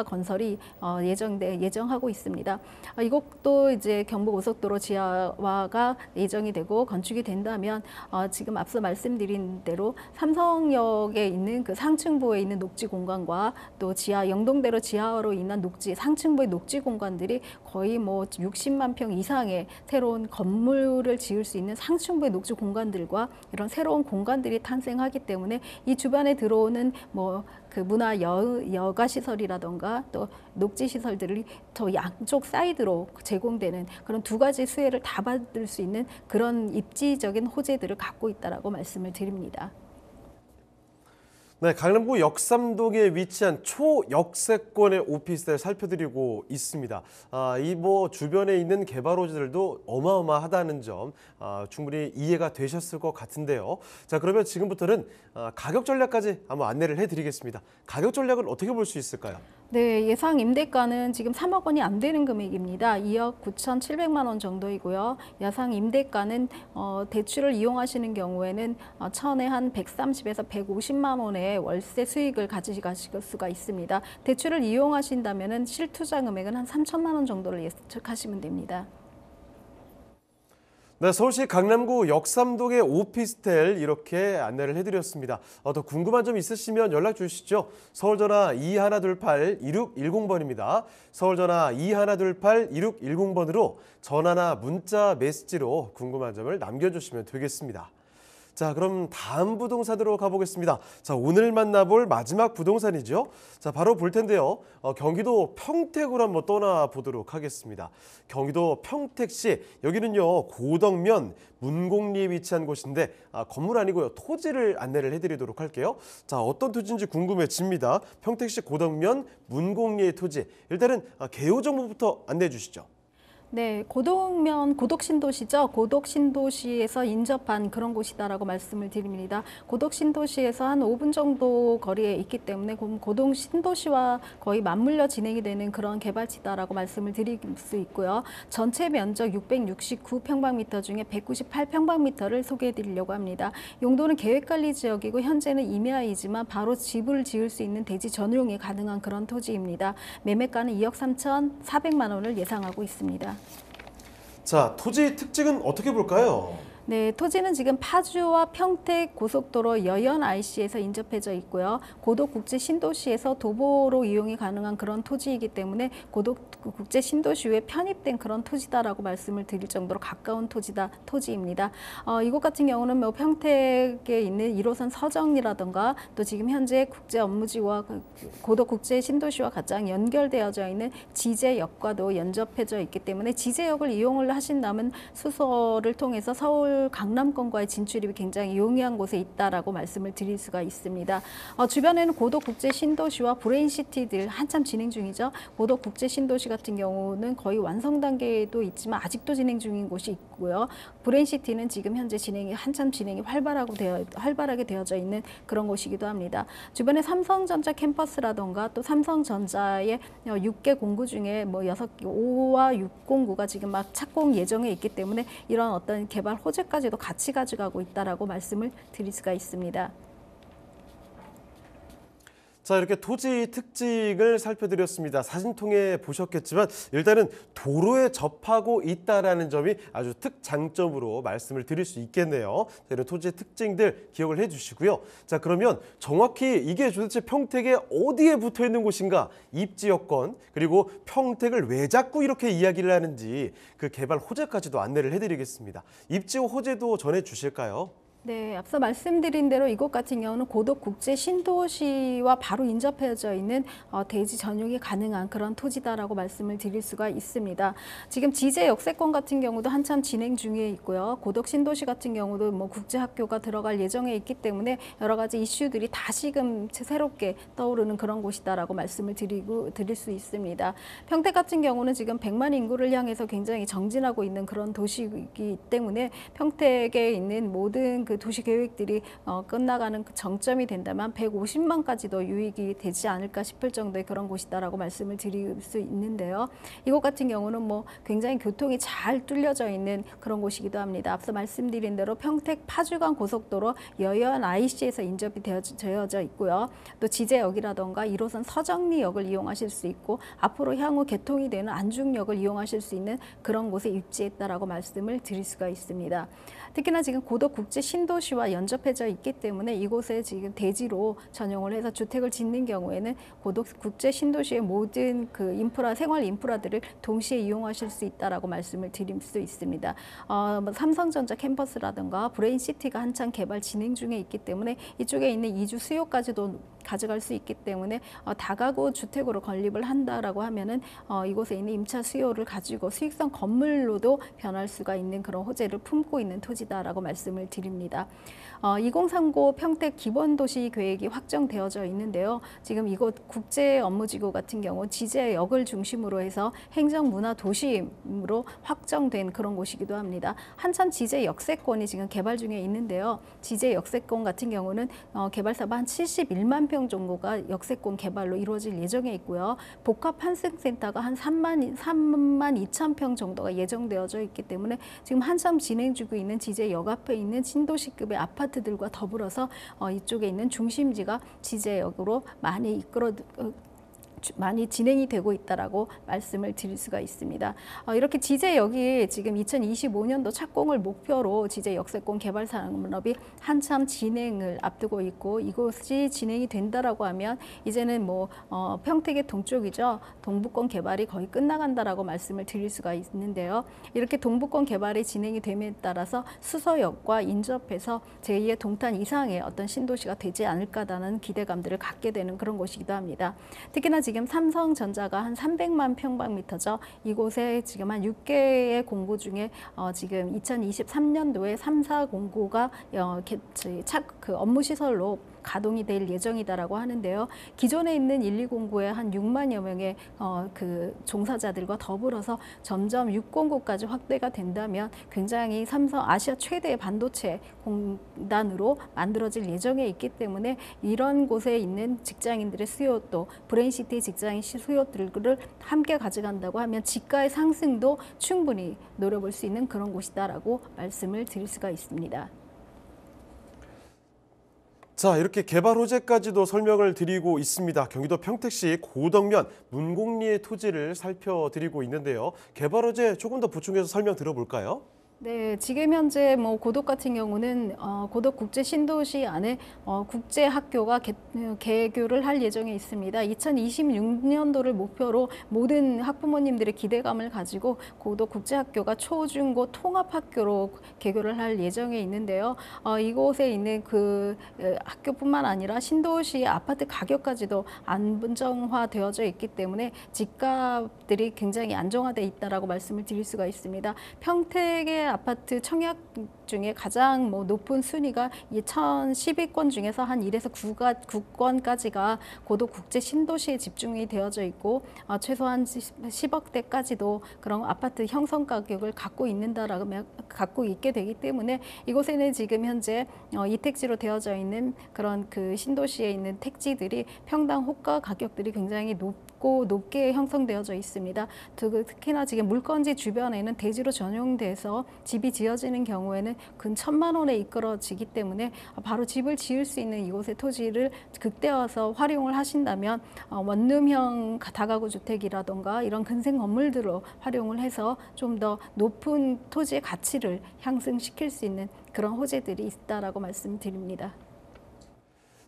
건설이 예정하고 있습니다. 이것도 이제 경부고속도로 지하화가 예정이 되고 건축이 된다면 지금 앞서 말씀드린 대로 삼성역에 있는 그 상층부에 있는 녹지 공간과 또 영동대로 지하화로 인한 상층부의 녹지 공간들이 거의 60만 평 이상의 새로운 건물을 지을 수 있는 상층부의 녹지 공간들과 이런 새로운 공간들이 탄생하기 때문에 이 주변에 들어오는 문화 여가 시설이라던가 또 녹지 시설들이 더 양쪽 사이드로 제공되는 그런 두 가지 수혜를 다 받을 수 있는 그런 입지적인 호재들을 갖고 있다라고 말씀을 드립니다. 네, 강남구 역삼동에 위치한 초역세권의 오피스텔 살펴드리고 있습니다. 이 주변에 있는 개발호재들도 어마어마하다는 점 충분히 이해가 되셨을 것 같은데요. 자, 그러면 지금부터는 가격 전략까지 한번 안내를 해드리겠습니다. 가격 전략은 어떻게 볼 수 있을까요? 네, 예상 임대가는 지금 3억 원이 안 되는 금액입니다. 2억 9,700만 원 정도이고요. 예상 임대가는 대출을 이용하시는 경우에는 천에 한 130에서 150만 원의 월세 수익을 가지실 수가 있습니다. 대출을 이용하신다면 실투자 금액은 한 3천만 원 정도를 예측하시면 됩니다. 네, 서울시 강남구 역삼동의 오피스텔 이렇게 안내를 해드렸습니다. 더 궁금한 점 있으시면 연락 주시죠. 서울전화 2128-2610번입니다. 서울전화 2128-2610번으로 전화나 문자 메시지로 궁금한 점을 남겨주시면 되겠습니다. 자, 그럼 다음 부동산으로 가보겠습니다. 자, 오늘 만나볼 마지막 부동산이죠. 자, 바로 볼 텐데요. 경기도 평택으로 한번 떠나보도록 하겠습니다. 경기도 평택시, 여기는요, 고덕면 문곡리에 위치한 곳인데 건물 아니고요, 토지를 안내를 해드리도록 할게요. 자, 어떤 토지인지 궁금해집니다. 평택시 고덕면 문곡리의 토지. 일단은 개요 정보부터 안내해 주시죠. 네, 고덕신도시죠. 고덕신도시에서 인접한 그런 곳이다라고 말씀을 드립니다. 고덕신도시에서 한 5분 정도 거리에 있기 때문에 고덕신도시와 거의 맞물려 진행이 되는 그런 개발지다라고 말씀을 드릴 수 있고요. 전체 면적 669평방미터 중에 198평방미터를 소개해 드리려고 합니다. 용도는 계획관리 지역이고 현재는 임야이지만 바로 집을 지을 수 있는 대지 전용이 가능한 그런 토지입니다. 매매가는 2억 3,400만 원을 예상하고 있습니다. 자, 토지 특징은 어떻게 볼까요? 네, 토지는 지금 파주와 평택 고속도로 여연 IC에서 인접해져 있고요. 고덕국제 신도시에서 도보로 이용이 가능한 그런 토지이기 때문에 고덕국제 신도시에 편입된 그런 토지다라고 말씀을 드릴 정도로 가까운 토지입니다. 이곳 같은 경우는 뭐 평택에 있는 1호선 서정리라든가 또 지금 현재 국제 업무지와 고덕국제 신도시와 가장 연결되어져 있는 지제역과도 연접해져 있기 때문에 지제역을 이용을 하신다면 수소를 통해서 서울 강남권과의 진출입이 굉장히 용이한 곳에 있다라고 말씀을 드릴 수가 있습니다. 주변에는 고덕국제 신도시와 브레인시티들 한참 진행 중이죠. 고덕국제 신도시 같은 경우는 거의 완성 단계에도 있지만 아직도 진행 중인 곳이 있고요. 브레인시티는 지금 현재 한참 진행이 활발하게 되어져 있는 그런 곳이기도 합니다. 주변에 삼성전자 캠퍼스라던가 또 삼성전자의 6개 공구 중에 뭐 6개, 5와 6 공구가 지금 막 착공 예정에 있기 때문에 이런 어떤 개발 호재까지도 같이 가져가고 있다라고 말씀을 드릴 수가 있습니다. 자, 이렇게 토지 특징을 살펴드렸습니다. 사진 통해 보셨겠지만 일단은 도로에 접하고 있다라는 점이 아주 특장점으로 말씀을 드릴 수 있겠네요. 자, 이런 토지의 특징들 기억을 해주시고요. 자, 그러면 정확히 이게 도대체 평택에 어디에 붙어 있는 곳인가? 입지 여건 그리고 평택을 왜 자꾸 이렇게 이야기를 하는지 그 개발 호재까지도 안내를 해드리겠습니다. 입지 호재도 전해주실까요? 네, 앞서 말씀드린 대로 이곳 같은 경우는 고덕국제 신도시와 바로 인접해져 있는 대지 전용이 가능한 그런 토지다라고 말씀을 드릴 수가 있습니다. 지금 지제 역세권 같은 경우도 한참 진행 중에 있고요. 고덕 신도시 같은 경우도 뭐 국제학교가 들어갈 예정에 있기 때문에 여러 가지 이슈들이 다시금 새롭게 떠오르는 그런 곳이다라고 말씀을 드릴 수 있습니다. 평택 같은 경우는 지금 100만 인구를 향해서 굉장히 정진하고 있는 그런 도시이기 때문에 평택에 있는 모든 그 도시 계획들이 끝나가는 그 정점이 된다면 150만까지도 유익이 되지 않을까 싶을 정도의 그런 곳이다라고 말씀을 드릴 수 있는데요. 이곳 같은 경우는 뭐 굉장히 교통이 잘 뚫려져 있는 그런 곳이기도 합니다. 앞서 말씀드린 대로 평택 파주간 고속도로 여연 IC에서 인접이 되어져 있고요. 또 지제역이라던가 1호선 서정리역을 이용하실 수 있고 앞으로 향후 개통이 되는 안중역을 이용하실 수 있는 그런 곳에 입지했다라고 말씀을 드릴 수가 있습니다. 특히나 지금 고덕국제 신도시와 연접해져 있기 때문에 이곳에 지금 대지로 전용을 해서 주택을 짓는 경우에는 고덕국제 신도시의 모든 그 생활 인프라들을 동시에 이용하실 수 있다라고 말씀을 드릴 수 있습니다. 삼성전자 캠퍼스라든가 브레인시티가 한창 개발 진행 중에 있기 때문에 이쪽에 있는 이주 수요까지도 가져갈 수 있기 때문에 다가구 주택으로 건립을 한다라고 하면은 이곳에 있는 임차 수요를 가지고 수익성 건물로도 변할 수가 있는 그런 호재를 품고 있는 토지다라고 말씀을 드립니다. 2039 평택 기본도시 계획이 확정되어져 있는데요. 지금 이곳 국제 업무지구 같은 경우 지제역을 중심으로 해서 행정문화도시로 확정된 그런 곳이기도 합니다. 한참 지제 역세권이 지금 개발 중에 있는데요. 지제 역세권 같은 경우는 개발사가 한 71만 평 정도가 역세권 개발로 이루어질 예정에 있고요. 복합 환승센터가 한 3만 2천 평 정도가 예정되어져 있기 때문에 지금 한참 진행 중에 있는 지제역 앞에 있는 신도시급의 아파트들과 더불어서 이쪽에 있는 중심지가 지제역으로 많이 진행이 되고 있다라고 말씀을 드릴 수가 있습니다. 이렇게 지제역이 지금 2025년도 착공을 목표로 지제 역세권 개발 산업이 한참 진행을 앞두고 있고 이곳이 진행이 된다라고 하면 이제는 뭐 평택의 동쪽이죠. 동부권 개발이 거의 끝나간다라고 말씀을 드릴 수가 있는데요. 이렇게 동부권 개발이 진행이 됨에 따라서 수서역과 인접해서 제2의 동탄 이상의 어떤 신도시가 되지 않을까라는 기대감들을 갖게 되는 그런 곳이기도 합니다. 특히나 지금 삼성전자가 한 300만 평방미터죠. 이곳에 지금 한 6개의 공구 중에 지금 2023년도에 3, 4 공구가 그 업무시설로 가동이 될 예정이다라고 하는데요. 기존에 있는 1, 2 공구에 한 6만여 명의 그 종사자들과 더불어서 점점 6공구까지 확대가 된다면 굉장히 삼성 아시아 최대의 반도체 공단으로 만들어질 예정에 있기 때문에 이런 곳에 있는 직장인들의 수요 또 브레인시티 직장인 수요들을 함께 가져간다고 하면 지가의 상승도 충분히 노려볼 수 있는 그런 곳이다라고 말씀을 드릴 수가 있습니다. 자, 이렇게 개발 호재까지도 설명을 드리고 있습니다. 경기도 평택시 고덕면 문곡리의 토지를 살펴드리고 있는데요. 개발 호재 조금 더 보충해서 설명 들어볼까요? 네, 지금 현재 뭐 고덕 같은 경우는 고덕 국제 신도시 안에 국제 학교가 개교를 할 예정에 있습니다. 2026년도를 목표로 모든 학부모님들의 기대감을 가지고 고덕 국제 학교가 초중고 통합 학교로 개교를 할 예정에 있는데요. 이곳에 있는 그 학교뿐만 아니라 신도시의 아파트 가격까지도 안정화되어져 있기 때문에 집값들이 굉장히 안정화돼 있다라고 말씀을 드릴 수가 있습니다. 평택의 아파트 청약 중에 가장 높은 순위가 2012권 중에서 한 1에서 9권까지가 고덕 국제 신도시에 집중이 되어져 있고 최소한 10억대까지도 그런 아파트 형성 가격을 갖고 있게 되기 때문에 이곳에는 지금 현재 이택지로 되어져 있는 그런 그 신도시에 있는 택지들이 평당 호가 가격들이 굉장히 높게 형성되어져 있습니다. 특히나 지금 물건지 주변에는 대지로 전용돼서 집이 지어지는 경우에는 근 1,000만 원에 이끌어지기 때문에 바로 집을 지을 수 있는 이곳의 토지를 극대화해서 활용을 하신다면 원룸형 다가구 주택이라던가 이런 근생 건물들로 활용을 해서 좀 더 높은 토지의 가치를 향상시킬 수 있는 그런 호재들이 있다라고 말씀드립니다.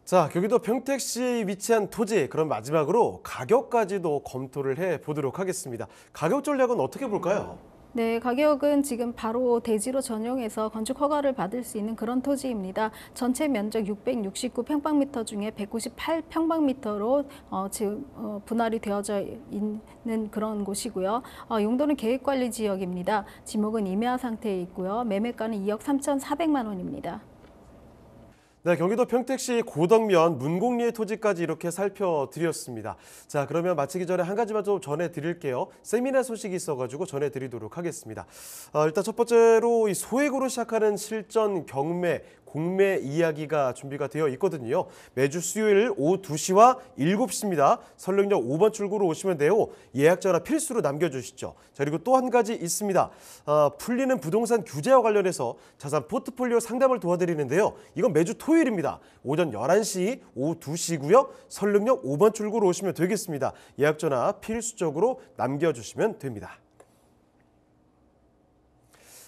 자, 경기도 평택시에 위치한 토지, 그럼 마지막으로 가격까지도 검토를 해보도록 하겠습니다. 가격 전략은 어떻게 볼까요? 네, 가격은 지금 바로 대지로 전용해서 건축 허가를 받을 수 있는 그런 토지입니다. 전체 면적 669평방미터 중에 198평방미터로 지금 분할이 되어져 있는 그런 곳이고요. 용도는 계획관리 지역입니다. 지목은 임야 상태에 있고요. 매매가는 2억 3,400만 원입니다. 네, 경기도 평택시 고덕면 문곡리의 토지까지 이렇게 살펴드렸습니다. 자, 그러면 마치기 전에 한 가지만 좀 전해드릴게요. 세미나 소식이 있어가지고 전해드리도록 하겠습니다. 일단 첫 번째로 이 소액으로 시작하는 실전 경매, 공매 이야기가 준비가 되어 있거든요. 매주 수요일 오후 2시와 7시입니다. 설릉역 5번 출구로 오시면 돼요. 예약 전화 필수로 남겨주시죠. 자, 그리고 또 한 가지 있습니다. 풀리는 부동산 규제와 관련해서 자산 포트폴리오 상담을 도와드리는데요. 이건 매주 토요일입니다. 오전 11시, 오후 2시고요. 설릉역 5번 출구로 오시면 되겠습니다. 예약 전화 필수적으로 남겨주시면 됩니다.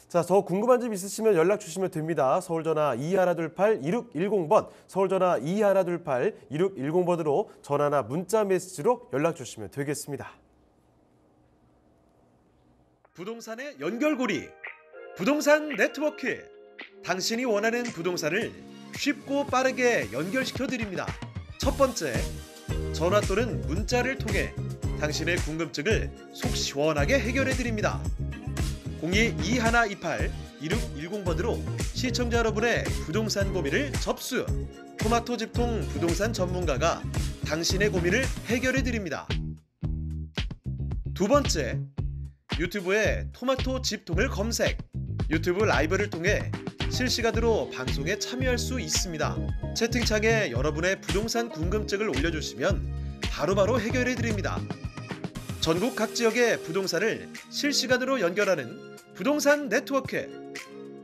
자, 더 궁금한 점 있으시면 연락 주시면 됩니다. 서울전화 2128-2610번, 서울전화 2128-2610번으로 전화나 문자 메시지로 연락 주시면 되겠습니다. 부동산의 연결고리, 부동산 네트워크. 당신이 원하는 부동산을 쉽고 빠르게 연결시켜 드립니다. 첫 번째, 전화 또는 문자를 통해 당신의 궁금증을 속 시원하게 해결해 드립니다. 02-2128-2610번으로 시청자 여러분의 부동산 고민을 접수. 토마토 집통 부동산 전문가가 당신의 고민을 해결해 드립니다. 두 번째, 유튜브에 토마토 집통을 검색. 유튜브 라이브를 통해 실시간으로 방송에 참여할 수 있습니다. 채팅창에 여러분의 부동산 궁금증을 올려주시면 바로바로 해결해 드립니다. 전국 각 지역의 부동산을 실시간으로 연결하는 부동산 네트워크.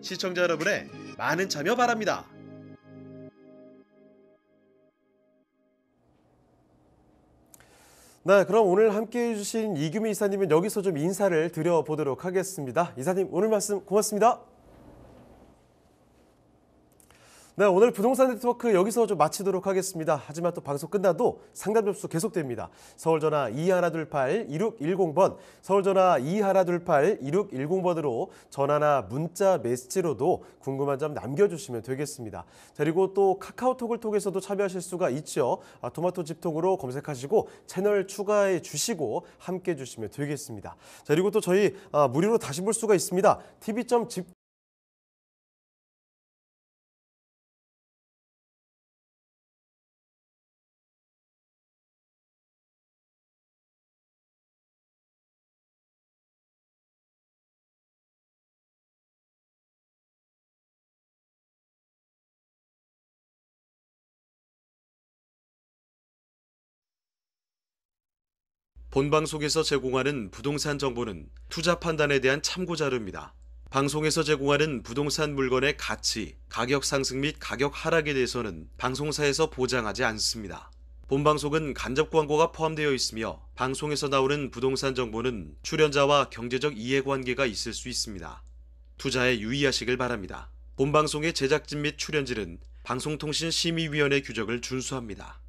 시청자 여러분의 많은 참여 바랍니다. 네, 그럼 오늘 함께해 주신 이규미 이사님은 여기서 좀 인사를 드려보도록 하겠습니다. 이사님, 오늘 말씀 고맙습니다. 네, 오늘 부동산 네트워크 여기서 좀 마치도록 하겠습니다. 하지만 또 방송 끝나도 상담 접수 계속됩니다. 서울전화 2128-2610번, 서울전화 2128-2610번으로 전화나 문자 메시지로도 궁금한 점 남겨주시면 되겠습니다. 자, 그리고 또 카카오톡을 통해서도 참여하실 수가 있죠. 토마토 집통으로 검색하시고 채널 추가해 주시고 함께 해주시면 되겠습니다. 자, 그리고 또 저희 무료로 다시 볼 수가 있습니다. tv.집 본방송에서 제공하는 부동산 정보는 투자 판단에 대한 참고 자료입니다. 방송에서 제공하는 부동산 물건의 가치, 가격 상승 및 가격 하락에 대해서는 방송사에서 보장하지 않습니다. 본방송은 간접 광고가 포함되어 있으며 방송에서 나오는 부동산 정보는 출연자와 경제적 이해관계가 있을 수 있습니다. 투자에 유의하시길 바랍니다. 본 방송의 제작진 및 출연진은 방송통신심의위원회 규정을 준수합니다.